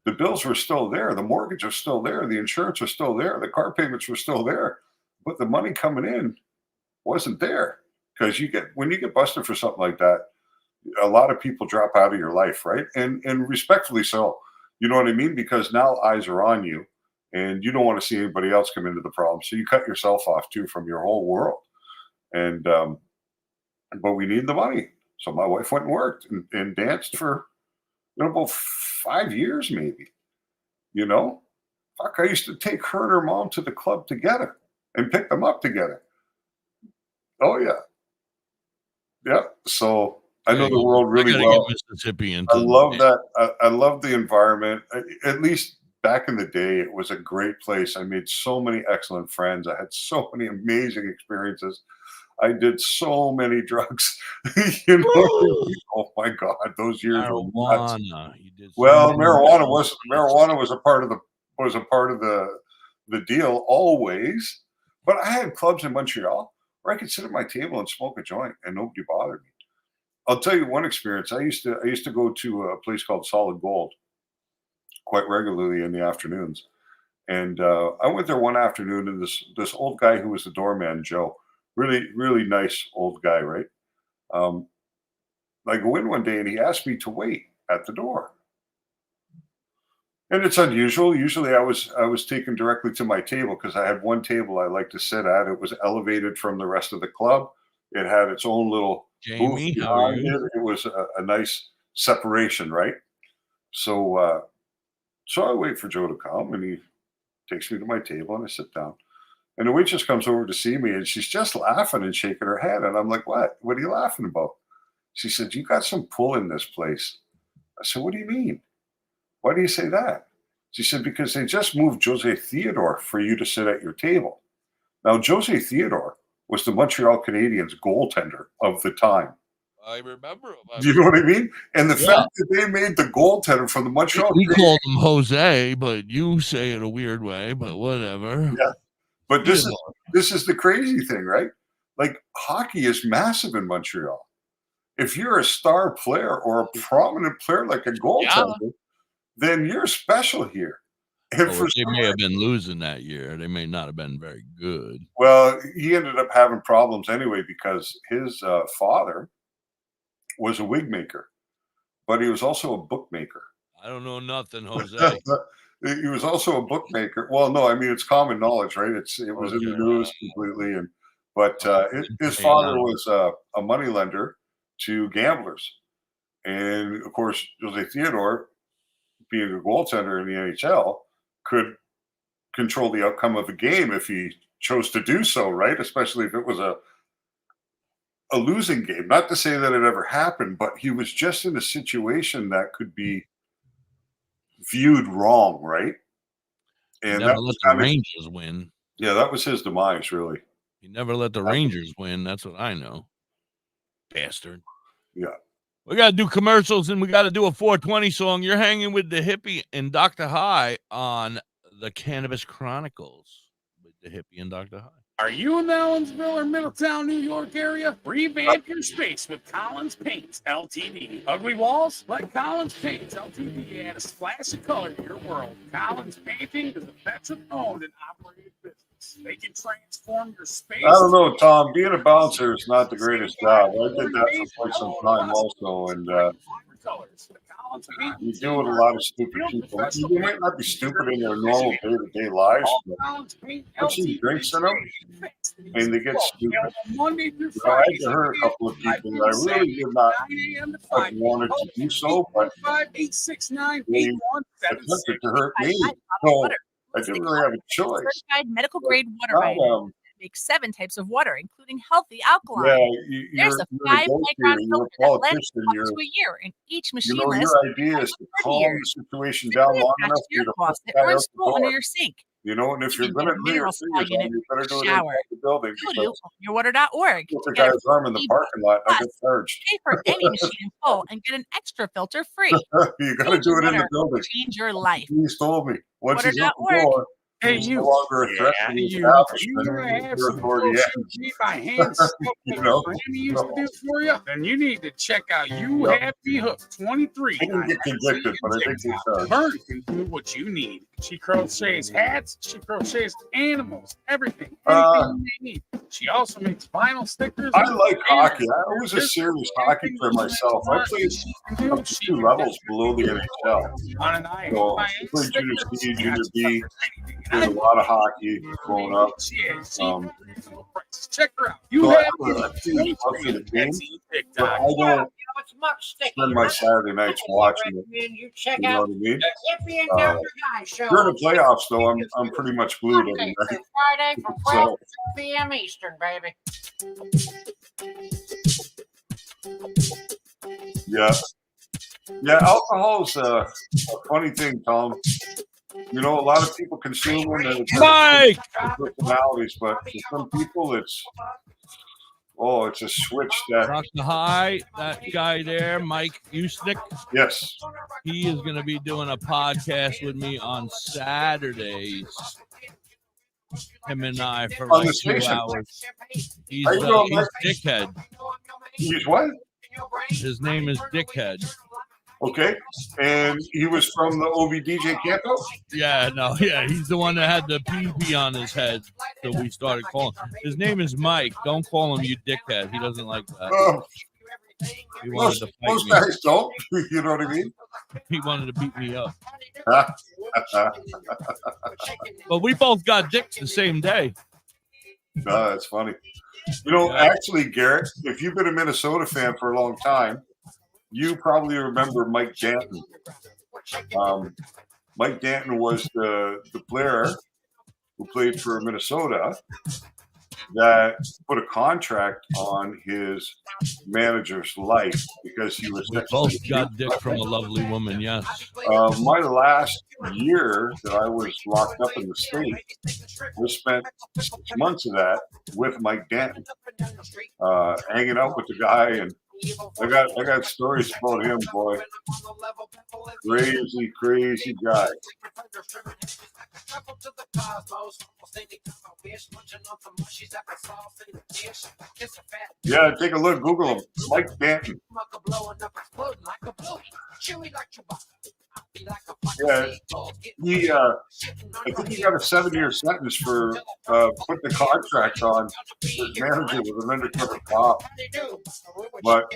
The bills were still there. The mortgage was still there. The insurance was still there. The car payments were still there. But the money coming in wasn't there because when you get busted for something like that, a lot of people drop out of your life, right? And respectfully so. You know what I mean? Because now eyes are on you and you don't want to see anybody else come into the problem. So you cut yourself off too from your whole world. And, but we need the money. So my wife went and worked and danced for, about 5 years, maybe, Fuck, I used to take her and her mom to the club together and pick them up together. Oh, yeah. Yeah. So I know the world really well. Mississippi I love that. I love the environment. At least back in the day, it was a great place. I made so many excellent friends. I had so many amazing experiences. I did so many drugs. Oh my God, those years were nuts. Well, marijuana was a part of the deal always. But I had clubs in Montreal where I could sit at my table and smoke a joint and nobody bothered me. I'll tell you one experience. I used to go to a place called Solid Gold quite regularly in the afternoons. And I went there one afternoon, and this old guy who was the doorman, Joe, really, really nice old guy, right? I go in one day and he asked me to wait at the door. And it's unusual. Usually I was taken directly to my table because I had one table I like to sit at. It was elevated from the rest of the club. It had its own little booth behind it. It was a nice separation, right? So I wait for Joe to come, and he takes me to my table, and I sit down. And the waitress comes over to see me, and she's just laughing and shaking her head. And I'm like, what? What are you laughing about? She said, you got some pull in this place. I said, what do you mean? Why do you say that? She said, because they just moved Jose Theodore for you to sit at your table. Now, Jose Theodore was the Montreal Canadiens goaltender of the time. I remember. Do you know what I mean? And the fact that they made the goaltender from the Montreal We called him Jose, but you say it a weird way, but whatever. Yeah. But this is the crazy thing, right? Like, hockey is massive in Montreal. If you're a star player or a prominent player like a goaltender, then you're special here. And they may have been losing that year. They may not have been very good. Well, he ended up having problems anyway because his father was a wig maker, but he was also a bookmaker. I don't know nothing, Jose. He was also a bookmaker. Well, no, I mean, it's common knowledge, right? It was in the news completely. But his father was a moneylender to gamblers. And of course, Jose Theodore, being a goaltender in the NHL, could control the outcome of the game if he chose to do so, right? Especially if it was a losing game. Not to say that it ever happened, but he was just in a situation that could be viewed wrong, right? And never let the Rangers win. Yeah, that was his demise, really. He never let the Rangers win. That's what I know. Bastard. Yeah. We got to do commercials, and we got to do a 420 song. You're hanging with Da.Hippie and DoktorHigh on the Cannabis Chronicles with Da.Hippie and DoktorHigh. Are you in the Ellensville or Middletown, New York area? Revamp your space with Collins Paints Ltd. Ugly walls? Let Collins Paints Ltd. add a splash of color to your world. Collins Painting is a veteran-owned and operated business. They can transform your space. I don't know, Tom. Being a bouncer is not the greatest job. I did that for quite some time also, and you deal with a lot of stupid people. You might not be stupid in their normal day-to-day lives, but put some drinks in them, and they get stupid. I had to hurt a couple of people that I really did not have wanted to do so, but they attempted to hurt me. So I didn't really have a choice. Certified medical grade water vitamin. Makes 7 types of water, including healthy alkaline. Yeah, there's a 5-micron filter that lasts up to a year, and each machine lasts your idea is to calm the situation down long enough for you to put that or install under your sink. You know, and if you're going to do your fingers on, you better do it inside the building. Go to yourwater.org. Put the guy's arm in the parking lot, I get charged. Pay for any machine in full and get an extra filter free. You got to do it in the building. Change your life. He's told me. Once he's on the door, Hey, he's you. no longer a threat to the You establishment. want to have Your some authority bullshit ends. beat my hands stuff You like know? your granny used to do for you? Then you need to check out You Have Me Hooked 23. I didn't get convicted, but I think it's Vern can do what you need. She crochets hats, she crochets animals, everything you need. She also makes vinyl stickers. I like hockey. I was a serious hockey player myself. I played up to 2 levels below the NHL. On an eye. So I played Junior C, Junior B. Played a lot of hockey growing up. Check her out. You so have a serious love for the game, but I don't spend my Saturday nights watching it. You know what I mean? During the playoffs, though, I'm pretty much glued every night. Friday from 12 p.m. Eastern, baby. Yeah. Yeah, alcohol's a funny thing, Tom. You know, a lot of people consume it. Mike! Personalities, but for some people, it's a switch that. DoktorHigh, that guy there, Mike Usnick. Yes. He is going to be doing a podcast with me on Saturdays. Him and I for On like the 2 station. hours. He's Dickhead. He's what? His name is Dickhead. Okay. And he was from the OVDJ Canto? Yeah, no, yeah. He's the one that had the PP on his head. So we started calling. His name is Mike. Don't call him you dickhead. He doesn't like that. He wanted to fight most me. guys don't. You know what I mean? He wanted to beat me up. But we both got dicks the same day. No, that's funny. You know, actually, Garrett, if you've been a Minnesota fan for a long time, you probably remember Mike Danton. Mike Danton was the player who played for Minnesota that put a contract on his manager's life because he was. We both got dick from a lovely woman, yes. My last year that I was locked up in the state, we spent 6 months of that with Mike Danton, hanging out with the guy, and I got stories about him, boy. Crazy guy. Yeah, take a look. Google him. Mike Danton. Yeah, I think he got a 7-year sentence for putting the contract on his manager with an undercover cop. But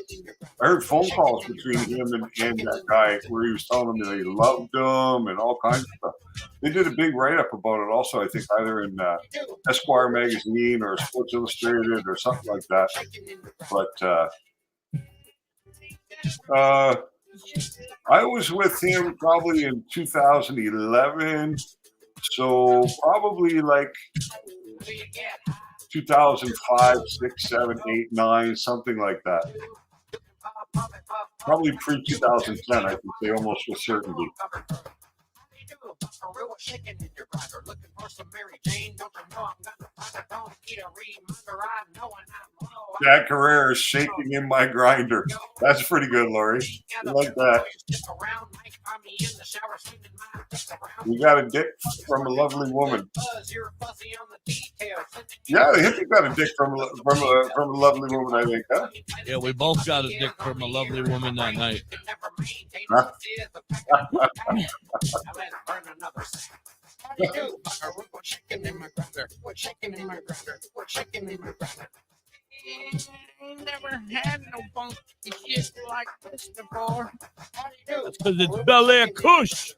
I heard phone calls between him and that guy where he was telling him that he loved him and all kinds of stuff. They did a big write-up about it also, I think, either in Esquire magazine or Sports Illustrated or something like that. But I was with him probably in 2011, so probably like 2005, 6, 7, 8, 9, something like that. Probably pre-2010, I can say almost with certainty. Jack Carrera is shaking in my grinder. That's pretty good, Laurie. I like that. You got a dick from a lovely woman. Yeah, the hippie got a dick from a lovely woman, I think, huh? Yeah, we both got a dick from a lovely woman that night. Huh? Never had no funky shit like this before. That's because it's Bel Air Kush.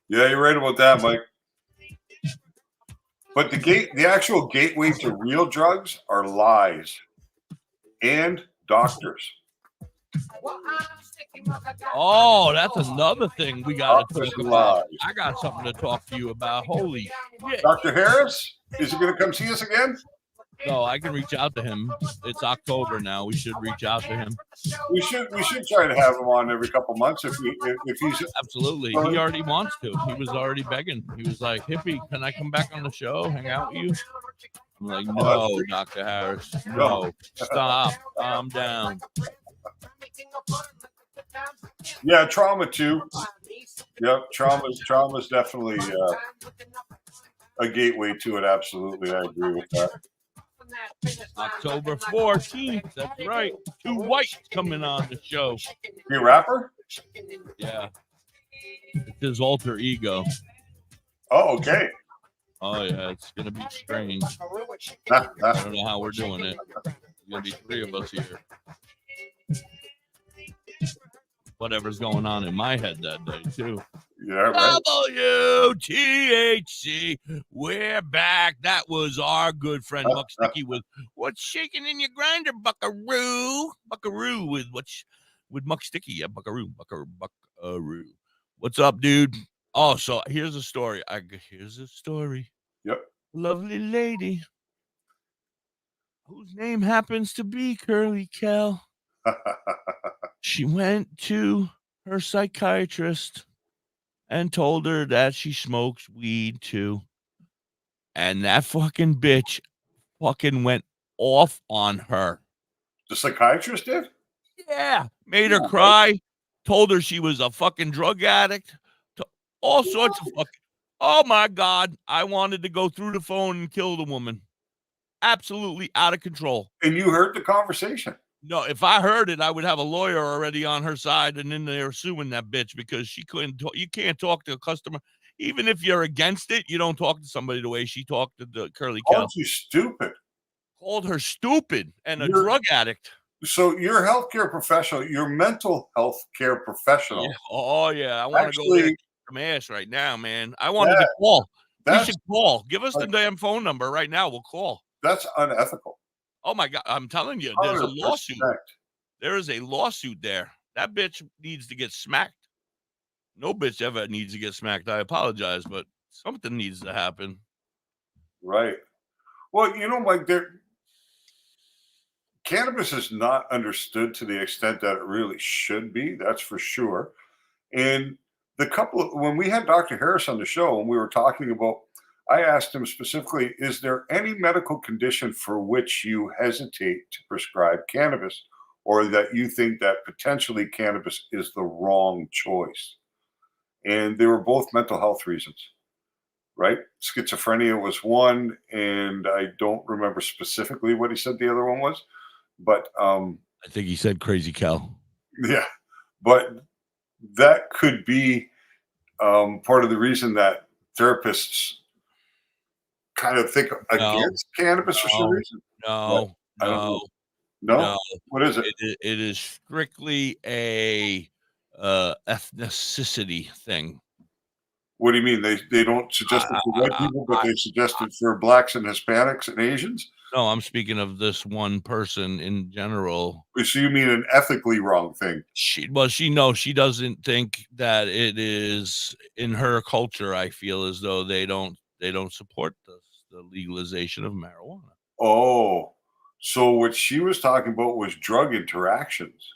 Yeah, you're right about that, Mike. But the actual gateway to real drugs are lies and doctors. Oh, that's another thing we got to Doctors talk and about. lies. I got something to talk to you about. Holy shit. Dr. Harris, is he going to come see us again? No, I can reach out to him. It's October now. We should reach out to him. We should try to have him on every couple months if he's Absolutely. He already wants to. He was already begging. He was like, "Hippie, can I come back on the show, hang out with you?" I'm like, "No, Dr. Harris. No. Stop. Calm down." Yeah, trauma too. Yep, trauma's definitely a gateway to it. Absolutely, I agree with that. October 14th. That's right. 2 Whites coming on the show. You a rapper? Yeah. It's his alter ego. Oh, okay. Oh, yeah. It's going to be strange. I don't know how we're doing it. There's going to be 3 of us here. Whatever's going on in my head that day, too. Yeah, right. WTHC, we're back. That was our good friend Muck Sticky with What's Shaking in Your Grinder, Buckaroo. Buckaroo with Muck Sticky. Yeah, Buckaroo. What's up, dude? Oh, so here's a story. Yep. Lovely lady whose name happens to be Curly Kel. She went to her psychiatrist and told her that she smokes weed too. And that fucking bitch fucking went off on her. The psychiatrist did? Yeah. Made her cry. Told her she was a fucking drug addict. All sorts of fucking. Oh my God. I wanted to go through the phone and kill the woman. Absolutely out of control. And you heard the conversation? No, if I heard it, I would have a lawyer already on her side and in there suing that bitch because she couldn't talk. You can't talk to a customer. Even if you're against it, you don't talk to somebody the way she talked to the Curly Kel. Called you stupid. Called her stupid and a drug addict. So you're a healthcare professional. You're a mental health care professional. Yeah. Oh, yeah. I want to go there and kick some ass right now, man. I wanted to call. We should call. Give us the damn phone number right now. We'll call. That's unethical. Oh, my God. I'm telling you, there's 100%. A lawsuit. There is a lawsuit there. That bitch needs to get smacked. No bitch ever needs to get smacked. I apologize, but something needs to happen. Right. Well, you know, like cannabis is not understood to the extent that it really should be. That's for sure. And when we had Dr. Harris on the show and we were talking about, I asked him specifically, is there any medical condition for which you hesitate to prescribe cannabis or that you think that potentially cannabis is the wrong choice? And they were both mental health reasons, right? Schizophrenia was one, and I don't remember specifically what he said the other one was, but I think he said Crazy Cal. Yeah, but that could be part of the reason that therapists kind of think against cannabis for some reason. No. What is it? It is strictly a ethnicity thing. What do you mean? They don't suggest it for white people, but they suggest it for blacks and Hispanics and Asians? No, I'm speaking of this one person in general. So you mean an ethically wrong thing? She doesn't think that it is in her culture. I feel as though they don't support the legalization of marijuana. Oh, so what she was talking about was drug interactions.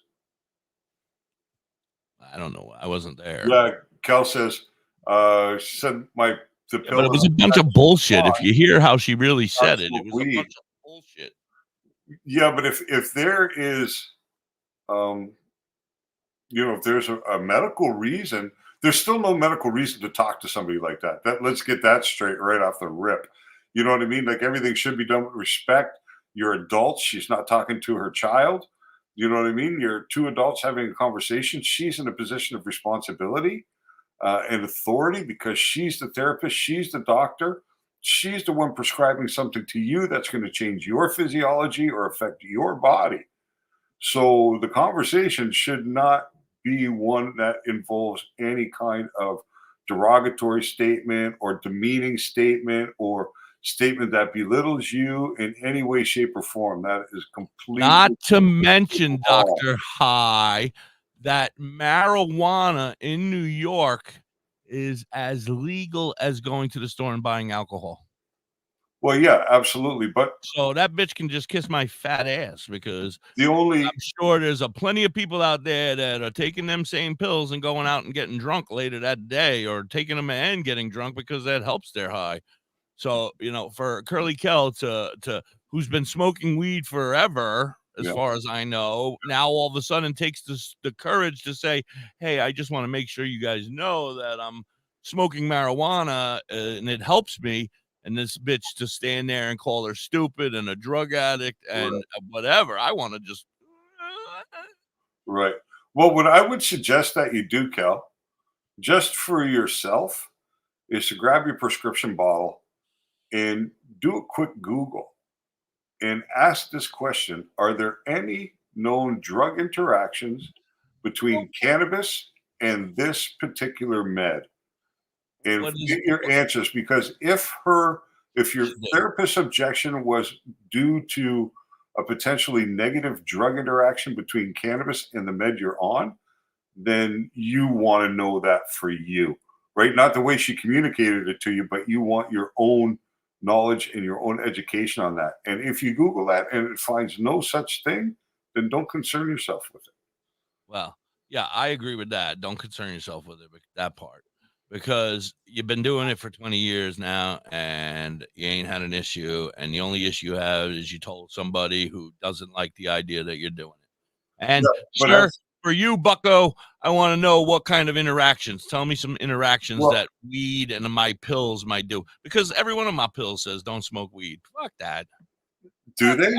I don't know. I wasn't there. Yeah, Kel says, she said the pill. But it was a bunch of bullshit. If you hear how she really said it was a bunch of bullshit. Yeah, but if there is, if there's a medical reason, there's still no medical reason to talk to somebody like that. Let's get that straight right off the rip. You know what I mean? Like everything should be done with respect. You're adults. She's not talking to her child. You know what I mean? You're two adults having a conversation. She's in a position of responsibility and authority because she's the therapist. She's the doctor. She's the one prescribing something to you that's going to change your physiology or affect your body. So the conversation should not be one that involves any kind of derogatory statement or demeaning statement or statement that belittles you in any way, shape, or form. That is completely. Not to mention, Dr. High, that marijuana in New York is as legal as going to the store and buying alcohol. Well, yeah, absolutely. But so that bitch can just kiss my fat ass because I'm sure there's plenty of people out there that are taking them same pills and going out and getting drunk later that day or taking them and getting drunk because that helps their high. So, for Curly Kel to who's been smoking weed forever as far as I know. Now all of a sudden takes the courage to say, hey, I just want to make sure you guys know that I'm smoking marijuana and it helps me. And this bitch to stand there and call her stupid and a drug addict and whatever. I want to just. Right. Well, what I would suggest that you do, Cal, just for yourself, is to grab your prescription bottle and do a quick Google and ask this question: are there any known drug interactions between cannabis and this particular med? And get your answers, because if your therapist's objection was due to a potentially negative drug interaction between cannabis and the med you're on, then you want to know that for you, right? Not the way she communicated it to you, but you want your own knowledge and your own education on that. And if you Google that and it finds no such thing, then don't concern yourself with it. Well, yeah, I agree with that. Don't concern yourself with it, that part, because you've been doing it for 20 years now and you ain't had an issue. And the only issue you have is you told somebody who doesn't like the idea that you're doing it. And sir, for you, bucko, I want to know what kind of interactions. Tell me some interactions that weed and my pills might do, because every one of my pills says don't smoke weed. Fuck that. Do they?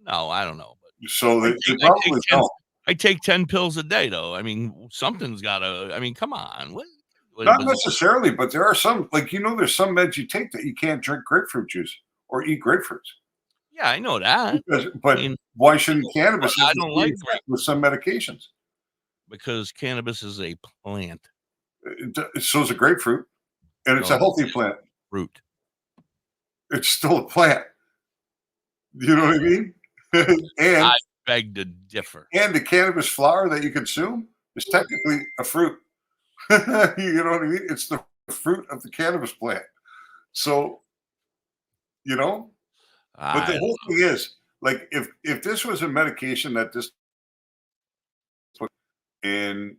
No, I don't know. But so they probably don't. I take 10 pills a day, though. I mean, something's got to. I mean, come on. What Not necessarily, but there are some, like, there's some meds you take that you can't drink grapefruit juice or eat grapefruits. Yeah, I know that. But why shouldn't cannabis? I don't like with some medications, because cannabis is a plant. So is a grapefruit, and it's a healthy plant. Fruit. It's still a plant. You know what I mean? And I beg to differ. And the cannabis flower that you consume is technically a fruit. You know what I mean? It's the fruit of the cannabis plant. So, but the whole thing is, like, if this was a medication that this and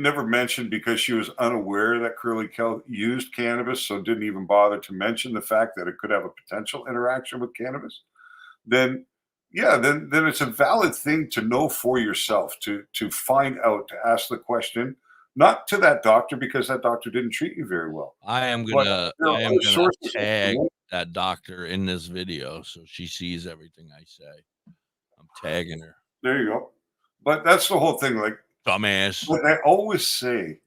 never mentioned because she was unaware that Curly Kel used cannabis, so didn't even bother to mention the fact that it could have a potential interaction with cannabis, then it's a valid thing to know for yourself, to find out, to ask the question, not to that doctor, because that doctor didn't treat you very well. I am gonna tag that doctor in this video so she sees everything I say. I'm tagging her. There you go. But that's the whole thing, like, dumbass. What I always say,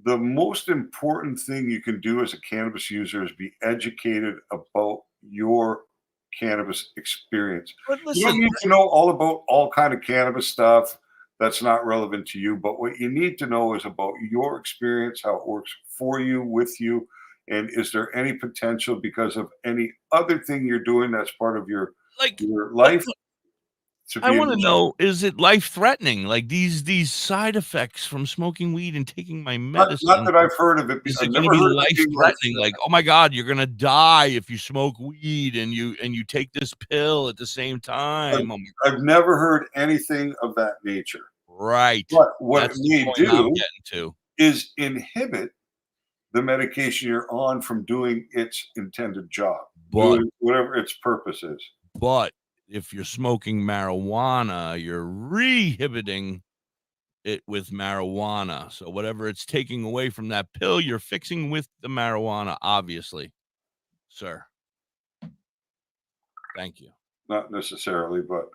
the most important thing you can do as a cannabis user is be educated about your cannabis experience. You don't need to know all about all kind of cannabis stuff. That's not relevant to you. But what you need to know is about your experience, how it works for you, with you, and is there any potential because of any other thing you're doing that's part of your life. I want to know, is it life-threatening? Like these side effects from smoking weed and taking my medicine? Not that I've heard of it. Is it going to be life-threatening? Like, oh my God, you're going to die if you smoke weed and you take this pill at the same time. I've never heard anything of that nature. Right. But what it may do is inhibit the medication you're on from doing its intended job, doing whatever its purpose is. But if you're smoking marijuana, you're reinhibiting it with marijuana. So whatever it's taking away from that pill, you're fixing with the marijuana, obviously, sir. Thank you. Not necessarily, but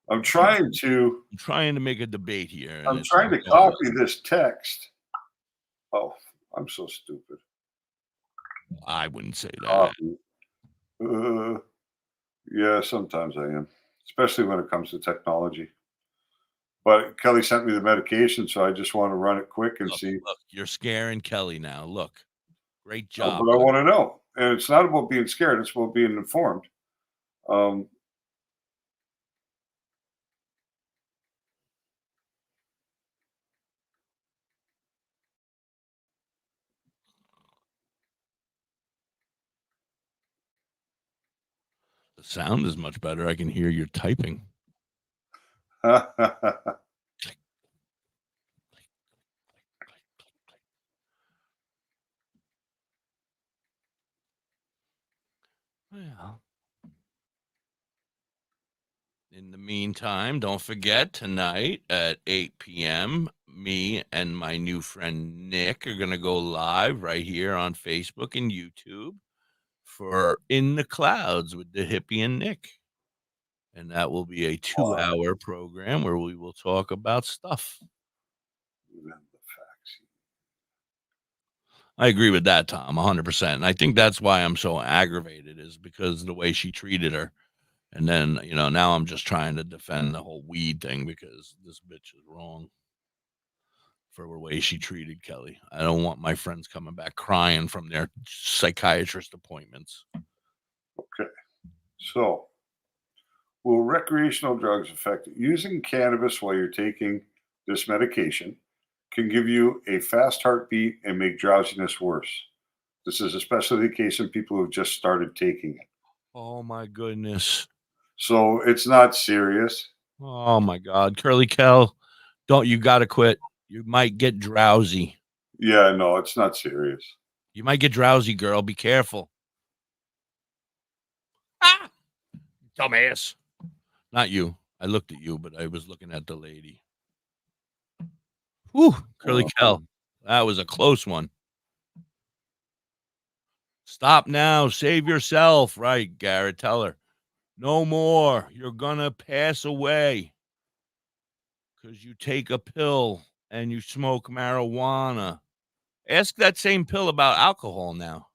I'm trying to make a debate here. I'm trying to copy this text. Oh, I'm so stupid. I wouldn't say that. Yeah, sometimes I am, especially when it comes to technology. But Kelly sent me the medication, so I just want to run it quick and see. Look, you're scaring Kelly now. Look, great job. But I want to know, and it's not about being scared; it's about being informed. The sound is much better. I can hear you typing. Well, In the meantime, don't forget tonight at 8 p.m., me and my new friend Nick are going to go live right here on Facebook and YouTube for In the Clouds with Da.Hippie and Nick. And that will be a 2-hour program where we will talk about stuff. I agree with that, Tom, 100%. And I think that's why I'm so aggravated, is because of the way she treated her. And then, now I'm just trying to defend the whole weed thing because this bitch is wrong for the way she treated Kelly. I don't want my friends coming back crying from their psychiatrist appointments. Okay. So, will recreational drugs affect it? Using cannabis while you're taking this medication can give you a fast heartbeat and make drowsiness worse. This is especially the case in people who've just started taking it. Oh, my goodness. So it's not serious. Oh, my God. Curly Kel, you got to quit. You might get drowsy. Yeah, no, it's not serious. You might get drowsy, girl. Be careful. Ah! Dumbass. Not you. I looked at you, but I was looking at the lady. Whew, Curly Kel. That was a close one. Stop now. Save yourself. Right, Garrett. Tell her. No more. You're going to pass away because you take a pill and you smoke marijuana. Ask that same pill about alcohol now.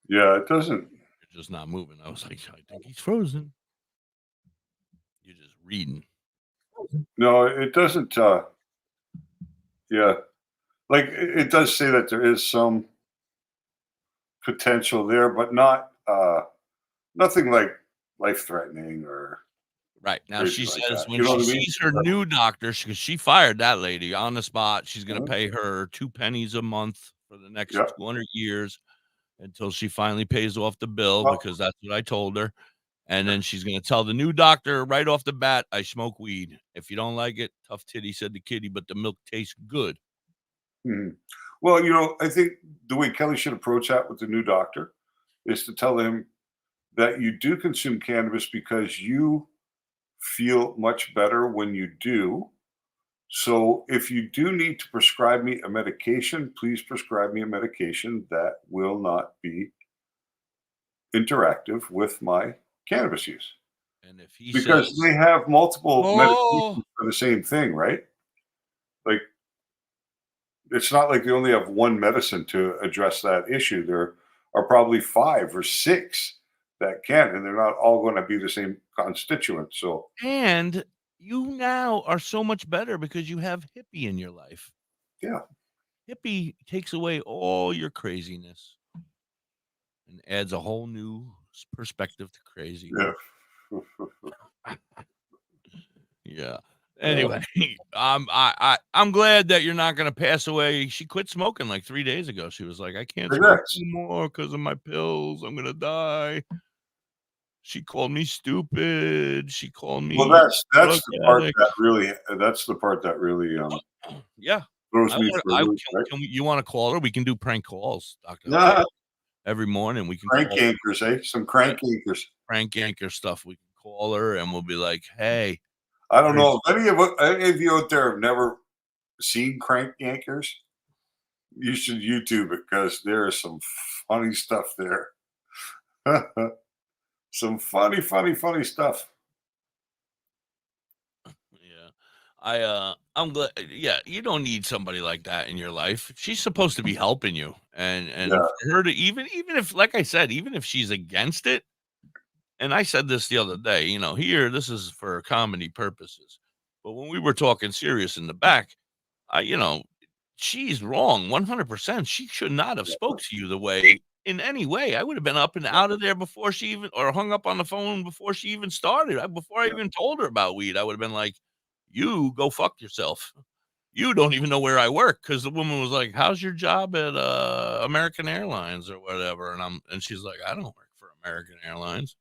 Yeah, it doesn't. You're just not moving. I was like, I think he's frozen. You're just reading. No, it doesn't. Yeah. Like it does say that there is some potential there, but not nothing like life-threatening or right. Now she like says that. when she sees her new doctor, because she fired that lady on the spot, she's going to pay her 2 pennies a month for the next 200 years until she finally pays off the bill, because that's what I told her. And then she's going to tell the new doctor right off the bat, I smoke weed. If you don't like it, tough titty, said the kitty, but the milk tastes good. Well, I think the way Kelly should approach that with the new doctor is to tell him that you do consume cannabis because you feel much better when you do. So if you do need to prescribe me a medication, please prescribe me a medication that will not be interactive with my cannabis use. And if he because says, they have multiple medications for the same thing, right? Like, it's not like they only have one medicine to address that issue. There are probably 5 or 6 that can, and they're not all going to be the same constituent. So, and you now are so much better because you have Hippie in your life. Yeah. Hippie takes away all your craziness and adds a whole new perspective to crazy. Yeah. Yeah. Anyway, I'm glad that you're not going to pass away. She quit smoking like 3 days ago. She was like, I can't smoke anymore because of my pills. I'm going to die. She called me stupid. She called me. Well, that's the part that really. That's the part that really. Yeah. Throws me for a loop, right? You want to call her? We can do prank calls, Doctor. Yeah. Every morning we can crank anchors, eh? Some crank anchors. Crank anchor stuff. We can call her and we'll be like, hey. I don't know if any of you out there have never seen crank anchors. You should YouTube it because there is some funny stuff there. Some funny stuff. Yeah. I'm glad. Yeah, you don't need somebody like that in your life. She's supposed to be helping you, and for her to even if, like I said, even if she's against it. And I said this the other day, here, this is for comedy purposes. But when we were talking serious in the back, she's wrong 100%. She should not have spoke to you the way, in any way. I would have been up and out of there before she even, or hung up on the phone before she even started. Before I even told her about weed, I would have been like, you go fuck yourself. You don't even know where I work. Because the woman was like, how's your job at American Airlines or whatever? And she's like, I don't work for American Airlines.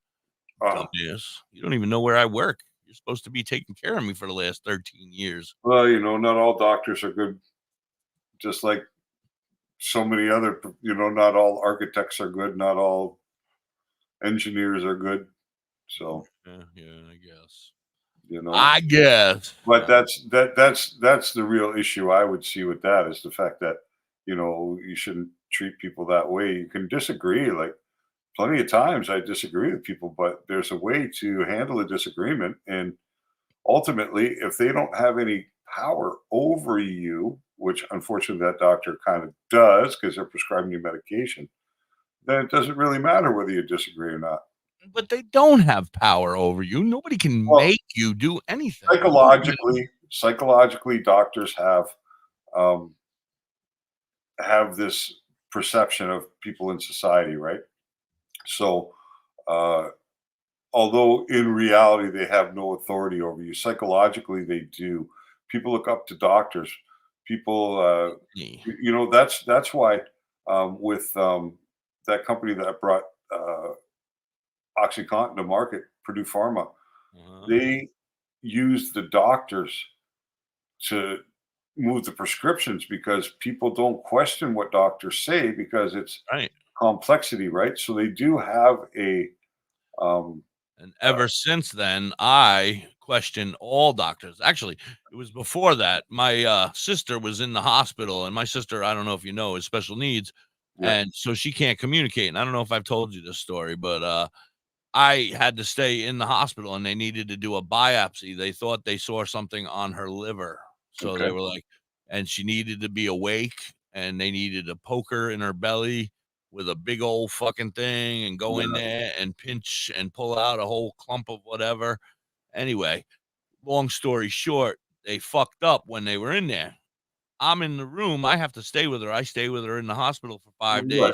Yes, you don't even know where I work. You're supposed to be taking care of me for the last 13 years. Well, not all doctors are good. Just like so many other, not all architects are good, not all engineers are good. So I guess. I guess. But that's the real issue I would see with that, is the fact that, you shouldn't treat people that way. You can disagree, like plenty of times I disagree with people, but there's a way to handle a disagreement. And ultimately, if they don't have any power over you, which unfortunately that doctor kind of does because they're prescribing you medication, then it doesn't really matter whether you disagree or not. But they don't have power over you. Nobody can make you do anything. Psychologically, doctors have this perception of people in society, right? So, although in reality they have no authority over you, psychologically they do. People look up to doctors. People, that's why with that company that brought OxyContin to market, Purdue Pharma, they used the doctors to move the prescriptions, because people don't question what doctors say because it's complexity, right? So they do have a and ever since then, I question all doctors. Actually, it was before that. My sister was in the hospital, and my sister, I don't know if you know, is special needs, and so she can't communicate. And I don't know if I've told you this story, but I had to stay in the hospital, and they needed to do a biopsy. They thought they saw something on her liver, so they were like, and she needed to be awake, and they needed to poke her in her belly with a big old fucking thing and go in there and pinch and pull out a whole clump of whatever. Anyway, long story short, they fucked up when they were in there. I'm in the room. I have to stay with her. I stay with her in the hospital for 5 days,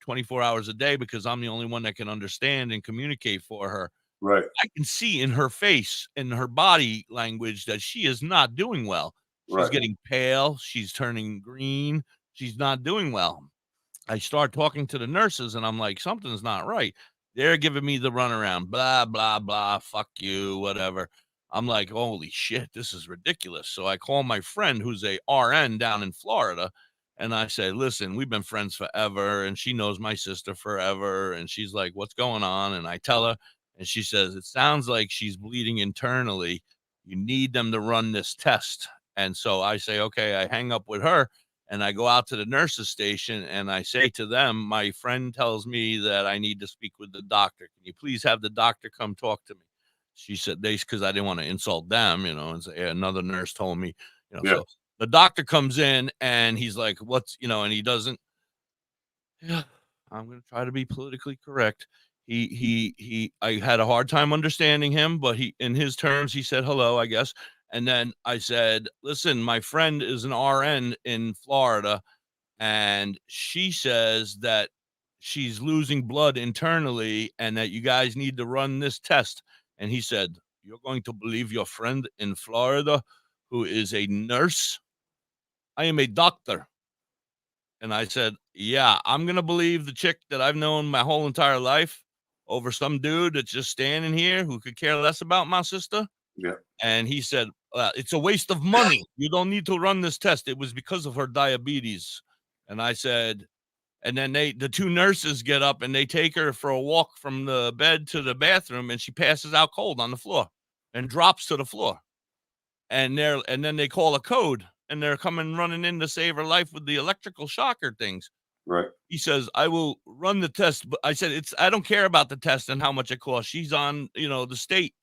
24 hours a day, because I'm the only one that can understand and communicate for her. Right. I can see in her face and her body language that she is not doing well. She's getting pale. She's turning green. She's not doing well. I start talking to the nurses, and I'm like, something's not right. They're giving me the runaround, blah, blah, blah, fuck you, whatever. I'm like, holy shit, this is ridiculous. So I call my friend who's a RN down in Florida, and I say, listen, we've been friends forever, and she knows my sister forever. And she's like, what's going on? And I tell her, and she says, it sounds like she's bleeding internally. You need them to run this test. And so I say, okay, I hang up with her. And I go out to the nurses station, and I say to them, my friend tells me that I need to speak with the doctor. Can you please have the doctor come talk to me? She said, because I didn't want to insult them, and say, another nurse told me, so the doctor comes in, and he's like, and he doesn't, I'm going to try to be politically correct. I had a hard time understanding him, but in his terms, he said hello, I guess. And then I said, listen, my friend is an RN in Florida, and she says that she's losing blood internally and that you guys need to run this test. And he said, you're going to believe your friend in Florida who is a nurse? I am a doctor. And I said, yeah, I'm going to believe the chick that I've known my whole entire life over some dude that's just standing here who could care less about my sister. Yeah. And he said, it's a waste of money. You don't need to run this test. It was because of her diabetes. And I said, and then the two nurses get up and they take her for a walk from the bed to the bathroom, and she passes out cold on the floor and drops to the floor. And then they call a code, and they're coming running in to save her life with the electrical shocker things. Right. He says, I will run the test. But I said, I don't care about the test and how much it costs. She's on, the state.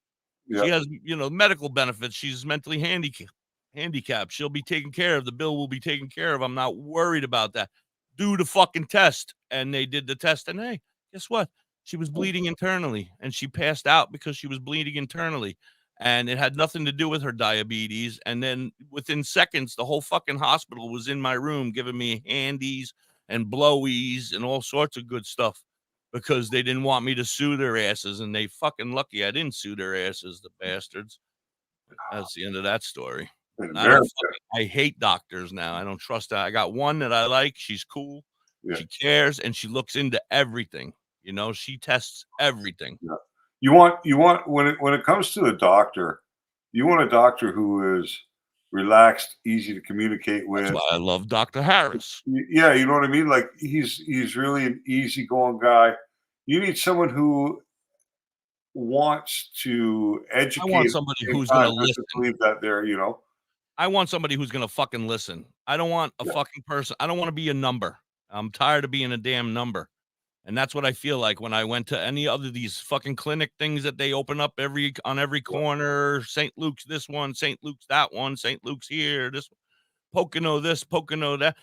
She has, medical benefits. She's mentally handicapped. She'll be taken care of. The bill will be taken care of. I'm not worried about that. Do the fucking test. And they did the test. And hey, guess what? She was bleeding internally, and she passed out because she was bleeding internally. And it had nothing to do with her diabetes. And then within seconds, the whole fucking hospital was in my room giving me handies and blowies and all sorts of good stuff, because they didn't want me to sue their asses, and they fucking lucky I didn't sue their asses, the bastards. That's the end of that story. I hate doctors now. I don't trust that. I got one that I like. She's cool. Yeah. She cares, and she looks into everything. She tests everything. Yeah. You want when it comes to a doctor, you want a doctor who is relaxed, easy to communicate with. That's why I love Dr. Harris. Yeah, you know what I mean? Like he's really an easygoing guy. You need someone who wants to educate. I want somebody who's going to listen. Believe that they're, I want somebody who's going to fucking listen. I don't want a fucking person. I don't want to be a number. I'm tired of being a damn number. And that's what I feel like when I went to any other these fucking clinic things that they open up on every corner. St. Luke's this one, St. Luke's that one, St. Luke's here, this Pocono this, Pocono that.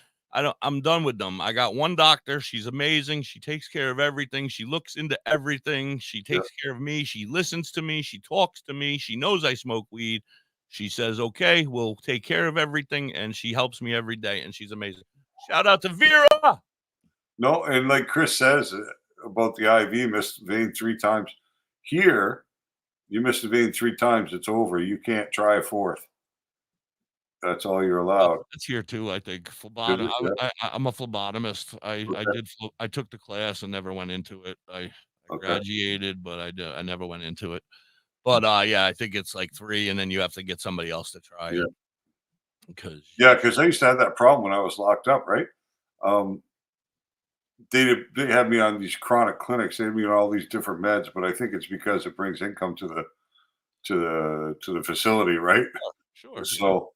I'm done with them. I got one doctor. She's amazing. She takes care of everything. She looks into everything. She takes care of me. She listens to me. She talks to me. She knows I smoke weed. She says, okay, we'll take care of everything. And she helps me every day. And she's amazing. Shout out to Vera. No, and like Chris says about the IV, missed the vein 3 times. Here, you miss the vein 3 times, it's over. You can't try a 4th. That's all you're allowed. It's here too, I think. Phlebotomy. I'm a phlebotomist. I took the class and never went into it. I graduated, but I never went into it. But yeah, I think it's like 3, and then you have to get somebody else to try it. Because I used to have that problem when I was locked up, right? They had me on these chronic clinics. They had me on all these different meds, but I think it's because it brings income to the facility, right? Sure. So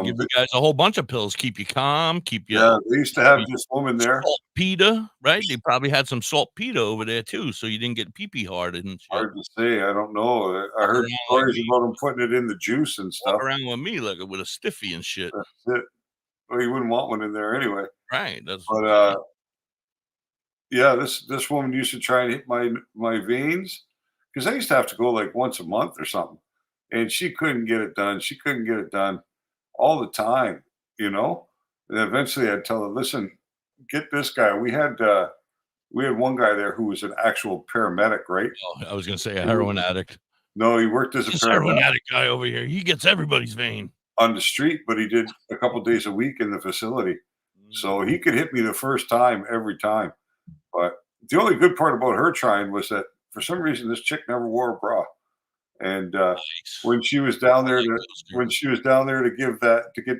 give you guys a whole bunch of pills, keep you calm, keep you. Yeah, they used to have this woman there. Saltpeter, right? They probably had some saltpeter over there too, so you didn't get pee hard and shit. Hard to say. I don't know. I heard stories about them putting it in the juice and stuff. Walk around with me like with a stiffy and shit. That's it. Well, you wouldn't want one in there anyway. Right. But yeah, this woman used to try and hit my veins because I used to have to go like once a month or something, and she couldn't get it done. She couldn't get it done all the time, And eventually, I'd tell her, "Listen, get this guy." We had one guy there who was an actual paramedic, right? Oh, I was gonna say a heroin addict. No, he worked as a paramedic. Heroin addict guy over here. He gets everybody's vein on the street, but he did a couple days a week in the facility, so he could hit me the first time every time. But the only good part about her trying was that for some reason this chick never wore a bra, and when she was down there to get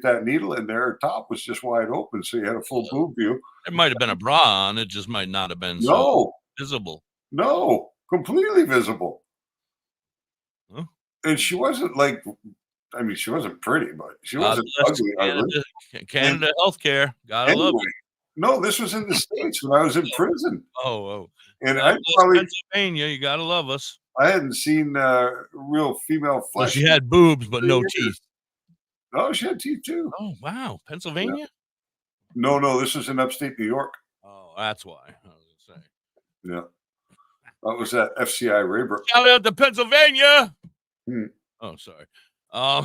that needle in there, her top was just wide open, so you had a full boob view. It might have been a bra on. It just might not have been so visible. No, completely visible. Huh? And she wasn't like. I mean, she wasn't pretty, but she wasn't ugly. Canada healthcare. Gotta love it. No, this was in the States when I was in prison. Oh. And I probably Pennsylvania, you gotta love us. I hadn't seen real female flesh. Well, she had boobs, but no teeth. No, she had teeth too. Oh, wow. Pennsylvania? Yeah. No, this was in upstate New York. Oh, that's why. I was gonna say. Yeah. That was at FCI Raybrook. Shout out to Pennsylvania. Oh, sorry. I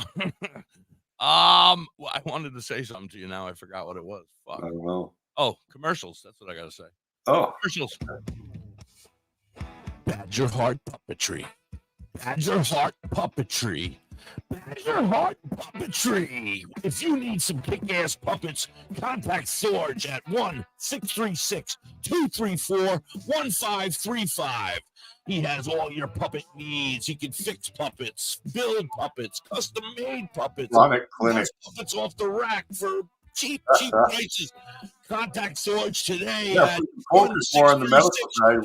wanted to say something to you now. I forgot what it was. Fuck. I don't know. Oh, commercials. That's what I gotta say. Oh, commercials. Badger Heart Puppetry. Badger Heart Puppetry. Badger Heart Puppetry. If you need some kick-ass puppets, contact Sorge at 1-636-234-1535. He has all your puppet needs. He can fix puppets, build puppets, custom-made puppets. Clinic. Puppets off the rack for cheap prices. Contact Sorge today at focus more on the medical side.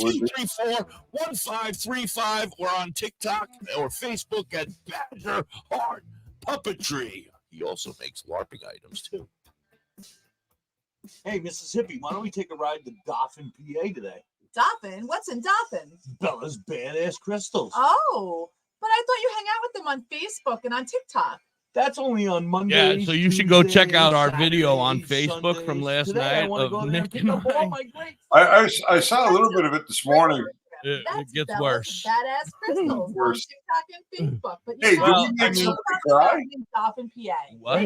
234-1535 or on TikTok or Facebook at Badger Heart Puppetry. He also makes LARPing items too. Hey, Mississippi, why don't we take a ride to Dauphin, PA today? Dauphin? What's in Dauphin? Bella's Badass Crystals. Oh, but I thought you hang out with them on Facebook and on TikTok. That's only on Monday. Yeah, so you should go check out our video on Facebook from last night of Nick and I saw a little bit of it this morning. It gets worse. Badass Crystals on TikTok and Facebook. But hey, did we make someone cry? Dauphin, PA. What?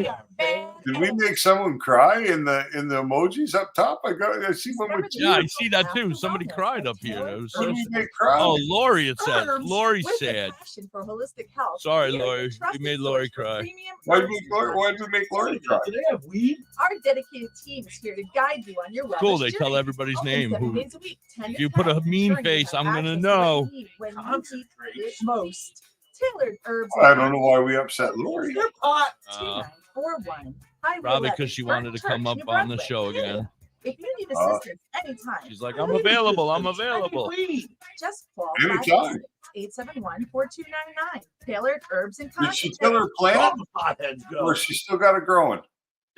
Did we make someone cry in the emojis up top? I see one with yeah, I see that too. Somebody cried up here. It was so cry? Oh, Lori, it said. Lori said. For holistic health. Sorry, Lori. We made Lori cry. Why did we make Lori cry? Do they have weed? Our dedicated team is here to guide you on your wellness Cool, they journey. tell everybody's name. Open 7 days a week, 10 If to you put a 10, mean ensuring you face, have I'm gonna access to know. what you need when you need it most. Tailored herbs. I don't know why we upset Lori. Your pot. 941. Highway Probably 11, because she wanted to Burton come up Church, on the New show Brunswick. again. If you need assistance anytime, She's like, I'm available. I'm available. just call Anytime. 871-4299. Tailored Herbs and Did she kill her plant? Or she still got it growing?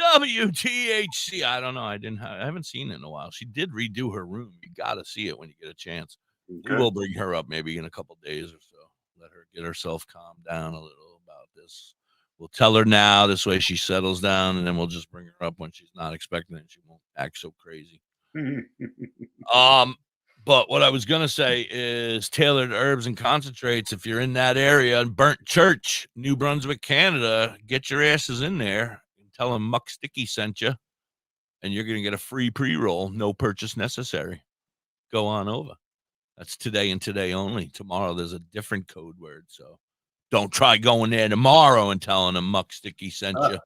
WTHC. I don't know. I haven't seen it in a while. She did redo her room. You got to see it when you get a chance. Okay. We will bring her up maybe in a couple days or so. Let her get herself calmed down a little about this. We'll tell her now. This way she settles down, and then we'll just bring her up when she's not expecting it. She won't act so crazy. But what I was going to say is Tailored Herbs and Concentrates. If you're in that area, in Burnt Church, New Brunswick, Canada, get your asses in there and tell them Muck Sticky sent you, and you're going to get a free pre-roll, no purchase necessary. Go on over. That's today and today only. Tomorrow there's a different code word, so don't try going there tomorrow and telling them Muck Sticky sent you.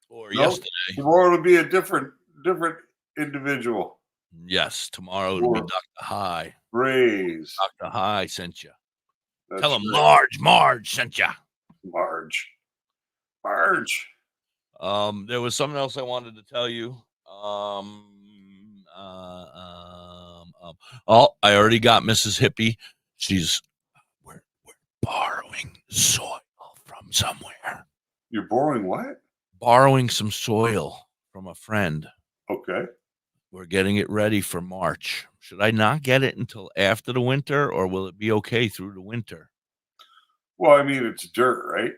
Or yesterday. Tomorrow it'll be a different individual. Yes, tomorrow it'll be DoktorHigh. Praise. DoktorHigh sent you. That's Tell him right. Marge sent you. Marge. There was something else I wanted to tell you. I already got Mrs. Hippie. We're borrowing soil from somewhere. You're borrowing what? Borrowing some soil from a friend. Okay. We're getting it ready for March. Should I not get it until after the winter, or will it be okay through the winter? Well, I mean, it's dirt, right?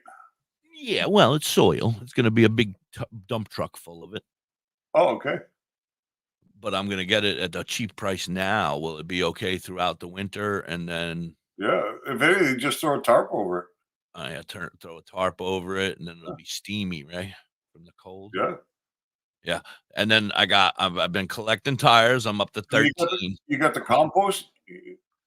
Yeah, well, it's soil. It's going to be a big dump truck full of it. Oh, okay. But I'm going to get it at a cheap price now. Will it be okay throughout the winter? And then... Yeah, if anything, just throw a tarp over it. Throw a tarp over it, and then it'll be steamy, right? From the cold. Yeah. Yeah. And then I've been collecting tires. I'm up to 13. You got the compost?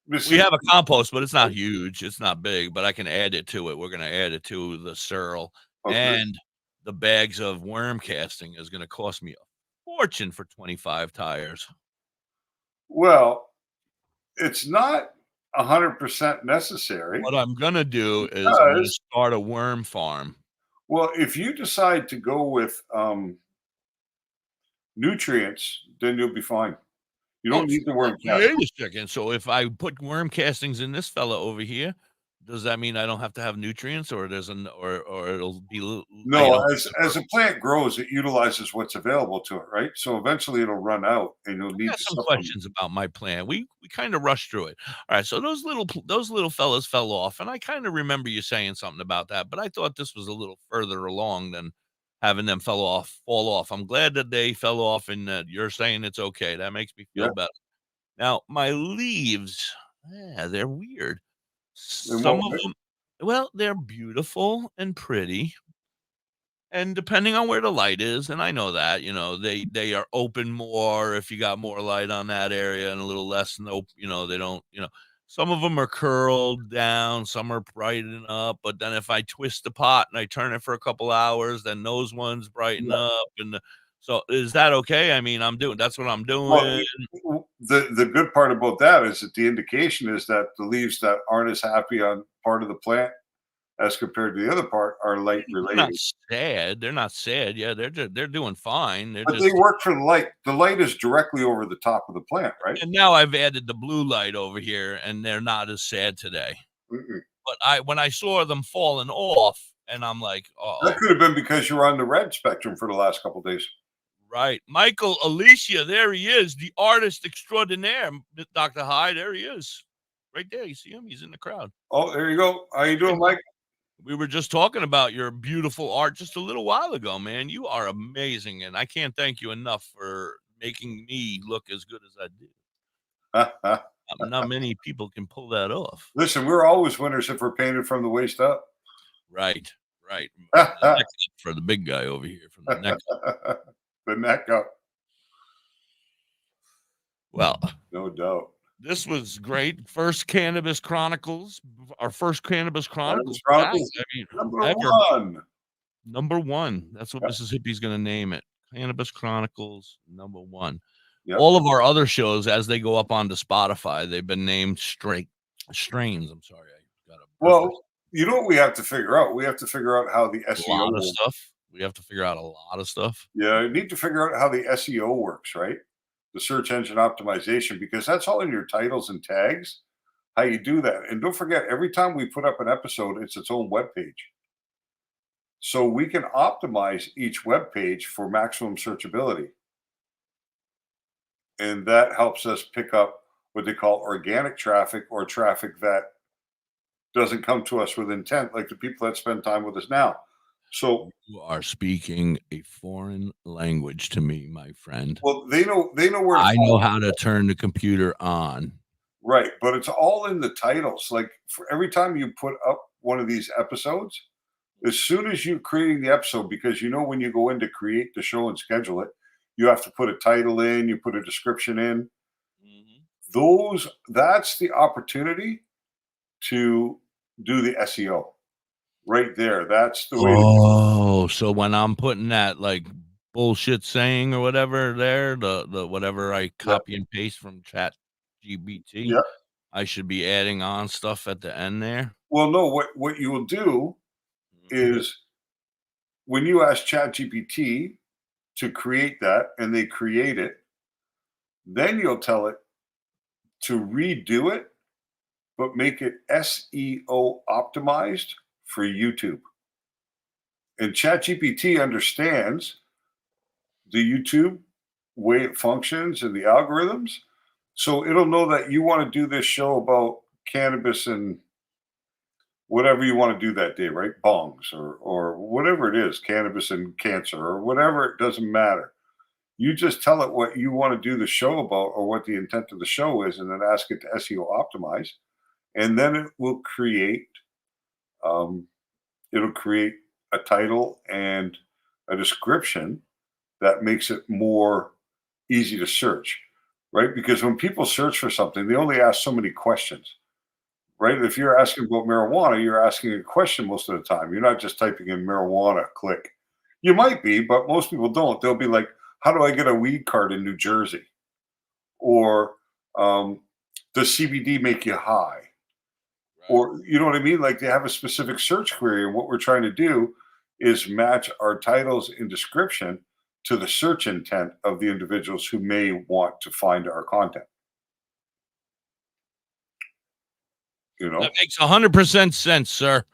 We have a compost, but it's not huge. It's not big, but I can add it to it. We're going to add it to the Searle. Okay. And the bags of worm casting is going to cost me a fortune for 25 tires. Well, it's not 100% necessary. What I'm going to do is I'm going to start a worm farm. Well, if you decide to go with nutrients, then you'll be fine. You don't need the worm casting. Wait a second. So if I put worm castings in this fella over here, does that mean I don't have to have nutrients, or or it'll be no? As a plant grows, it utilizes what's available to it, right? So eventually it'll run out, and you'll need some questions about my plant. We kind of rushed through it. All right, so those little fellas fell off, and I kind of remember you saying something about that, but I thought this was a little further along than having them fall off. I'm glad that they fell off, and that you're saying it's okay. That makes me feel better. Now my leaves, they're weird. Some of them, well, they're beautiful and pretty, and depending on where the light is, and I know that, they are open more if you got more light on that area, and a little less nope, they don't, some of them are curled down, some are brighten up, but then if I twist the pot and I turn it for a couple hours, then those ones brighten up. And so is that okay? I mean, that's what I'm doing. Well, the good part about that is that the indication is that the leaves that aren't as happy on part of the plant as compared to the other part are light related. They're not sad. Yeah, they're doing fine. They work for the light. The light is directly over the top of the plant, right? And now I've added the blue light over here, and they're not as sad today. But when I saw them falling off, and I'm like, oh, that could have been because you were on the red spectrum for the last couple of days. Right. Michael Alicia, there he is, the artist extraordinaire, DoktorHigh. There he is. Right there. You see him? He's in the crowd. Oh, there you go. How you doing, Mike? We were just talking about your beautiful art just a little while ago, man. You are amazing, and I can't thank you enough for making me look as good as I did. Not many people can pull that off. Listen, we're always winners if we're painted from the waist up. Right. For the big guy over here, from the neck up. The neck up. Well, no doubt. This was great. First Cannabis Chronicles. Our first Cannabis Chronicles. Number one. That's what Mrs. Hippie's going to name it. Cannabis Chronicles #1. Yep. All of our other shows, as they go up onto Spotify, they've been named strains. I'm sorry. You know what we have to figure out? We have to figure out how the SEO A lot of works. stuff. We have to figure out a lot of stuff. Yeah, I need to figure out how the SEO works, right? The search engine optimization, because that's all in your titles and tags, how you do that. And don't forget, every time we put up an episode, it's its own web page. So we can optimize each web page for maximum searchability. And that helps us pick up what they call organic traffic, or traffic that doesn't come to us with intent, like the people that spend time with us now. So you are speaking a foreign language to me, my friend. Well, they know where I know how to turn the computer on. Right, but it's all in the titles. Like, for every time you put up one of these episodes, as soon as you're creating the episode, because when you go in to create the show and schedule it, you have to put a title in, you put a description in. That's the opportunity to do the SEO right there. That's the way. Oh, so when I'm putting that like bullshit saying or whatever there, the whatever I copy and paste from Chat GPT, I should be adding on stuff at the end there. Well, no, what you will do is, when you ask Chat GPT to create that and they create it, then you'll tell it to redo it, but make it SEO optimized for YouTube. And ChatGPT understands the YouTube way it functions and the algorithms. So it'll know that you want to do this show about cannabis and whatever you want to do that day, right? Bongs or whatever it is, cannabis and cancer or whatever, it doesn't matter. You just tell it what you want to do the show about, or what the intent of the show is, and then ask it to SEO optimize. And then it will create a title and a description that makes it more easy to search, right? Because when people search for something, they only ask so many questions, right? If you're asking about marijuana, you're asking a question most of the time. You're not just typing in marijuana, click. You might be, but most people don't. They'll be like, how do I get a weed card in New Jersey? Or does CBD make you high? Or, you know what I mean? Like, they have a specific search query. And what we're trying to do is match our titles and description to the search intent of the individuals who may want to find our content. That makes 100% sense, sir.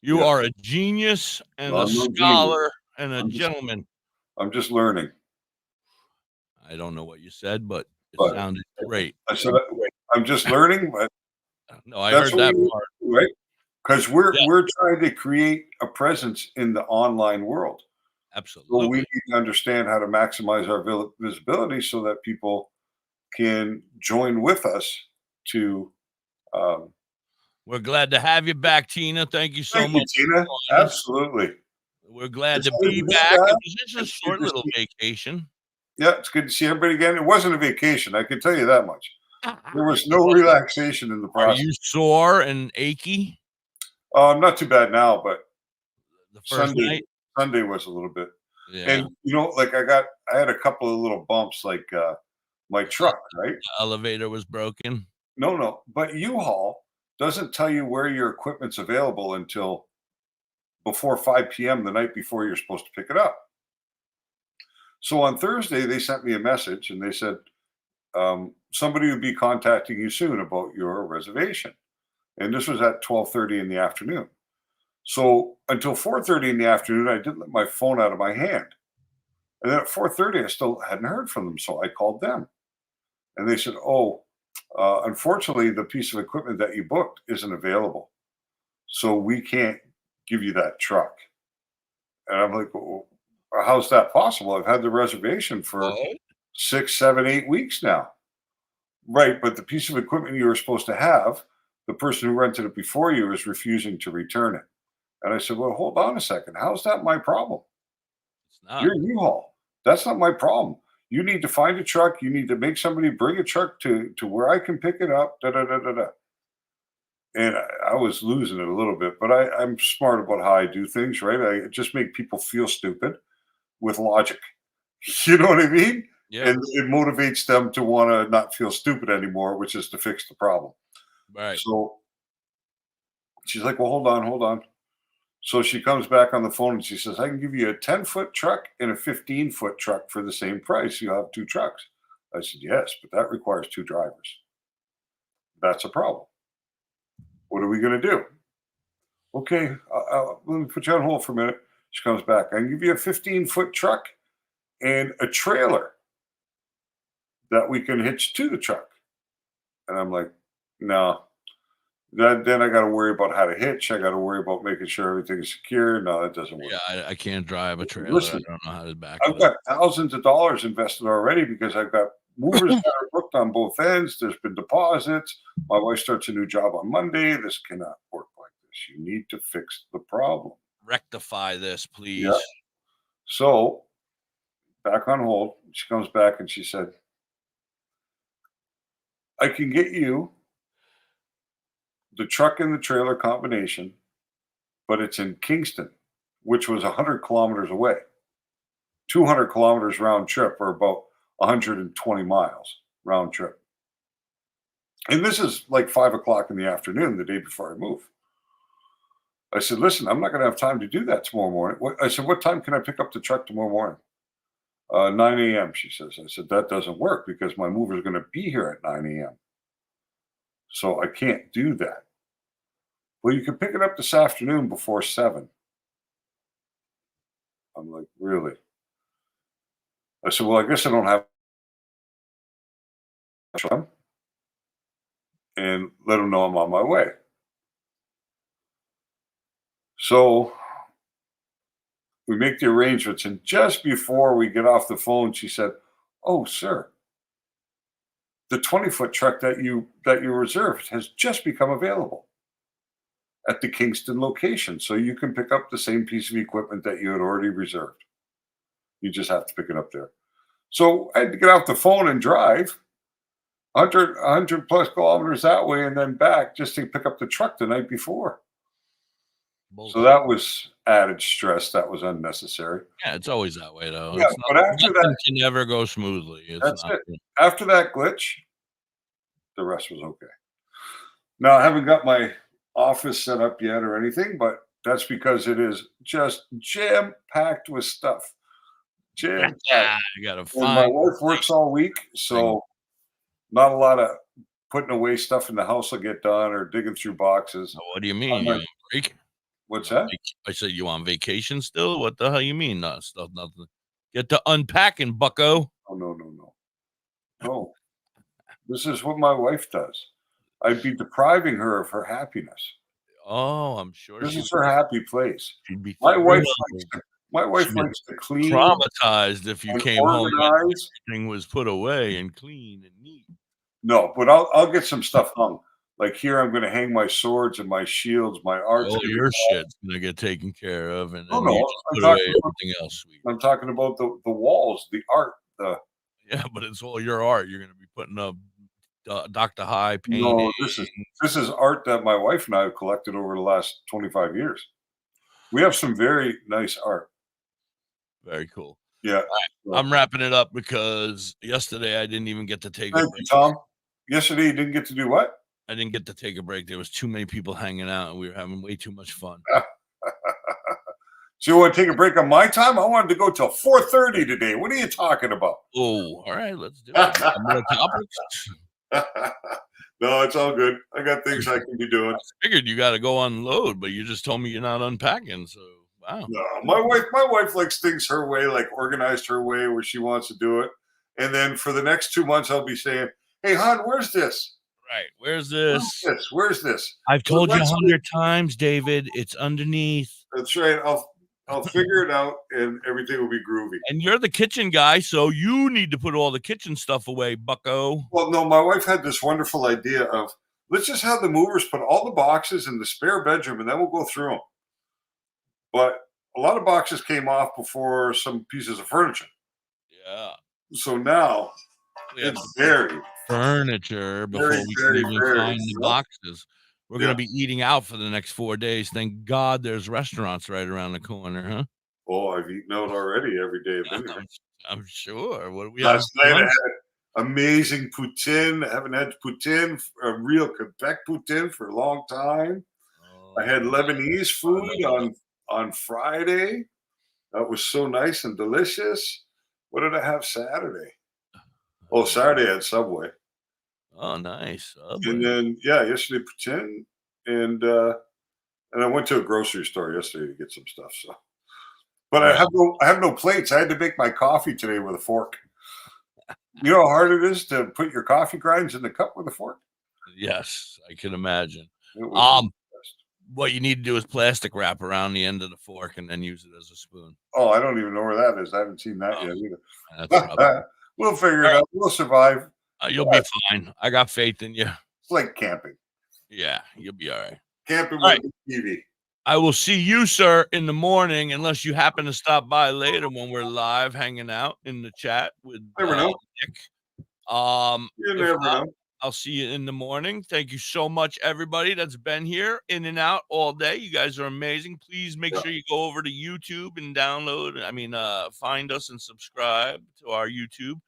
You are a genius and a scholar and a gentleman. I'm just learning. I don't know what you said, but it sounded great. I said, I'm just learning, but no, I heard that part. Right? Because we're trying to create a presence in the online world. Absolutely. So we need to understand how to maximize our visibility so that people can join with us to. We're glad to have you back, Tina. Thank you so much, Tina. Absolutely. We're glad to be back. It was just a short little vacation. Yeah, it's good to see everybody again. It wasn't a vacation, I can tell you that much. There was no relaxation in the process. Are you sore and achy? I'm not too bad now, but the first night? Sunday was a little bit. Yeah. And like I had a couple of little bumps, like my truck, right? The elevator was broken. No, but U-Haul doesn't tell you where your equipment's available until before 5 p.m. the night before you're supposed to pick it up. So on Thursday, they sent me a message and they said, somebody would be contacting you soon about your reservation. And this was at 12:30 in the afternoon. So until 4:30 in the afternoon, I didn't let my phone out of my hand. And then at 4:30, I still hadn't heard from them. So I called them. And they said, unfortunately, the piece of equipment that you booked isn't available. So we can't give you that truck. And I'm like, well, how's that possible? I've had the reservation for 6, 7, 8 weeks now. Right. But the piece of equipment you were supposed to have, the person who rented it before you is refusing to return it. And I said, well, hold on a second. How's that my problem? It's not. You're U-Haul. That's not my problem. You need to find a truck. You need to make somebody bring a truck to where I can pick it up. And I was losing it a little bit, but I'm smart about how I do things, right? I just make people feel stupid with logic. You know what I mean? Yeah. And it motivates them to want to not feel stupid anymore, which is to fix the problem. Right. So She's like, well, hold on. So she comes back on the phone and she says, I can give you a 10-foot truck and a 15-foot truck for the same price. You'll have 2 trucks. I said, yes, but that requires 2 drivers. That's a problem. What are we going to do? Okay, let me put you on hold for a minute. She comes back. I can give you a 15-foot truck and a trailer that we can hitch to the truck. And I'm like, no. Then I got to worry about how to hitch. I got to worry about making sure everything is secure. No, that doesn't work. Yeah, I can't drive a trailer. Listen, I don't know how to back I've it got up. thousands of dollars invested already because I've got movers that are booked on both ends. There's been deposits. My wife starts a new job on Monday. This cannot work like this. You need to fix the problem. Rectify this, please. Yeah. So back on hold. She comes back and she said, I can get you the truck and the trailer combination, but it's in Kingston, which was 100 kilometers away. 200 kilometers round trip, or about 120 miles round trip. And this is like 5 o'clock in the afternoon, the day before I move. I said, listen, I'm not going to have time to do that tomorrow morning. I said, what time can I pick up the truck tomorrow morning? 9 a.m., she says. I said, that doesn't work because my mover is going to be here at 9 a.m. So I can't do that. Well, you can pick it up this afternoon before 7. I'm like, really? I said, well, I guess I don't have time. And let them know I'm on my way. So we make the arrangements. And just before we get off the phone, she said, oh, sir, the 20-foot truck that you reserved has just become available at the Kingston location. So you can pick up the same piece of equipment that you had already reserved. You just have to pick it up there. So I had to get off the phone and drive 100 plus kilometers that way and then back just to pick up the truck the night before. So that was added stress. That was unnecessary. Yeah, it's always that way, though. Yeah, but after that, can never go smoothly. That's it. After that glitch, the rest was okay. Now, I haven't got my office set up yet or anything, but that's because it is just jam-packed with stuff. Jam-packed. Yeah, you got to find. And my wife works all week, so not a lot of putting away stuff in the house will get done or digging through boxes. What do you mean? You on break? What's that? I said, you on vacation still? What the hell you mean? No, stuff, nothing. Get to unpacking, bucko. Oh, no. This is what my wife does. I'd be depriving her of her happiness. Oh, I'm sure. This is her happy place. She'd be my wife likes to clean. Traumatized if you came home and everything was put away and clean and neat. No, but I'll get some stuff hung. Like here, I'm going to hang my swords and my shields, my art. All your shit's going to get taken care of, and then put away everything else. Sweet. I'm talking about the walls, the art. Yeah, but it's all your art. You're going to be putting up Da.Hippie painting. No, this is art that my wife and I have collected over the last 25 years. We have some very nice art. Very cool. Yeah. Right. I'm wrapping it up because yesterday I didn't even get to take a break. Tom. Yesterday you didn't get to do what? I didn't get to take a break. There was too many people hanging out, and we were having way too much fun. So you want to take a break on my time? I wanted to go till 4:30 today. What are you talking about? Oh, all right, let's do it. More topics? No, it's all good. I got things I can be doing. I figured you got to go unload, but you just told me you're not unpacking. So wow. No, my wife likes things her way, like organized her way, where she wants to do it. And then for the next 2 months, I'll be saying, "Hey, hon, where's this? Right, where's this? Where's this? I've told you 100 times, David. It's underneath." That's right. I'll figure it out, and everything will be groovy. And you're the kitchen guy, so you need to put all the kitchen stuff away, bucko. Well, no, my wife had this wonderful idea of let's just have the movers put all the boxes in the spare bedroom, and then we'll go through them. But a lot of boxes came off before some pieces of furniture. Yeah. So now it's buried. Furniture before we can even find the boxes. We're going to be eating out for the next 4 days. Thank God there's restaurants right around the corner, huh? Oh, I've eaten out already every day. I'm sure. What do we Last night I had amazing poutine. I haven't had poutine, a real Quebec poutine for a long time. I had Lebanese food on Friday. That was so nice and delicious. What did I have Saturday? Oh, Saturday I had Subway. Oh, nice. And then yesterday poutine, and I went to a grocery store yesterday to get some stuff. So, but I have no plates. I had to make my coffee today with a fork. You know how hard it is to put your coffee grinds in the cup with a fork? Yes, I can imagine. What you need to do is plastic wrap around the end of the fork and then use it as a spoon. Oh, I don't even know where that is. I haven't seen that yet either. That's We'll figure it out. We'll survive. You'll be fine. I got faith in you. It's like camping. Yeah, you'll be all right. Camping with TV. I will see you, sir, in the morning, unless you happen to stop by later when we're live hanging out in the chat with Nick. You never know. I'll see you in the morning. Thank you so much, everybody that's been here in and out all day. You guys are amazing. Please make sure you go over to YouTube and find us and subscribe to our YouTube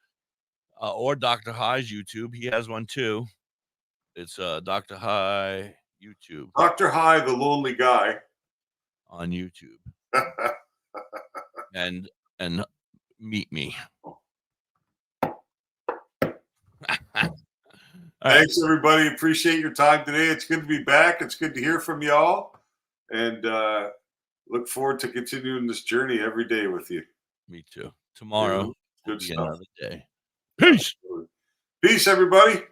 or Dr. High's YouTube. He has one too. It's Dr. High YouTube. Dr. High, the lonely guy. On YouTube. and meet me. Thanks, everybody. Appreciate your time today. It's good to be back. It's good to hear from y'all. And look forward to continuing this journey every day with you. Me too. Tomorrow good will be stuff. another day. Peace. Peace, everybody.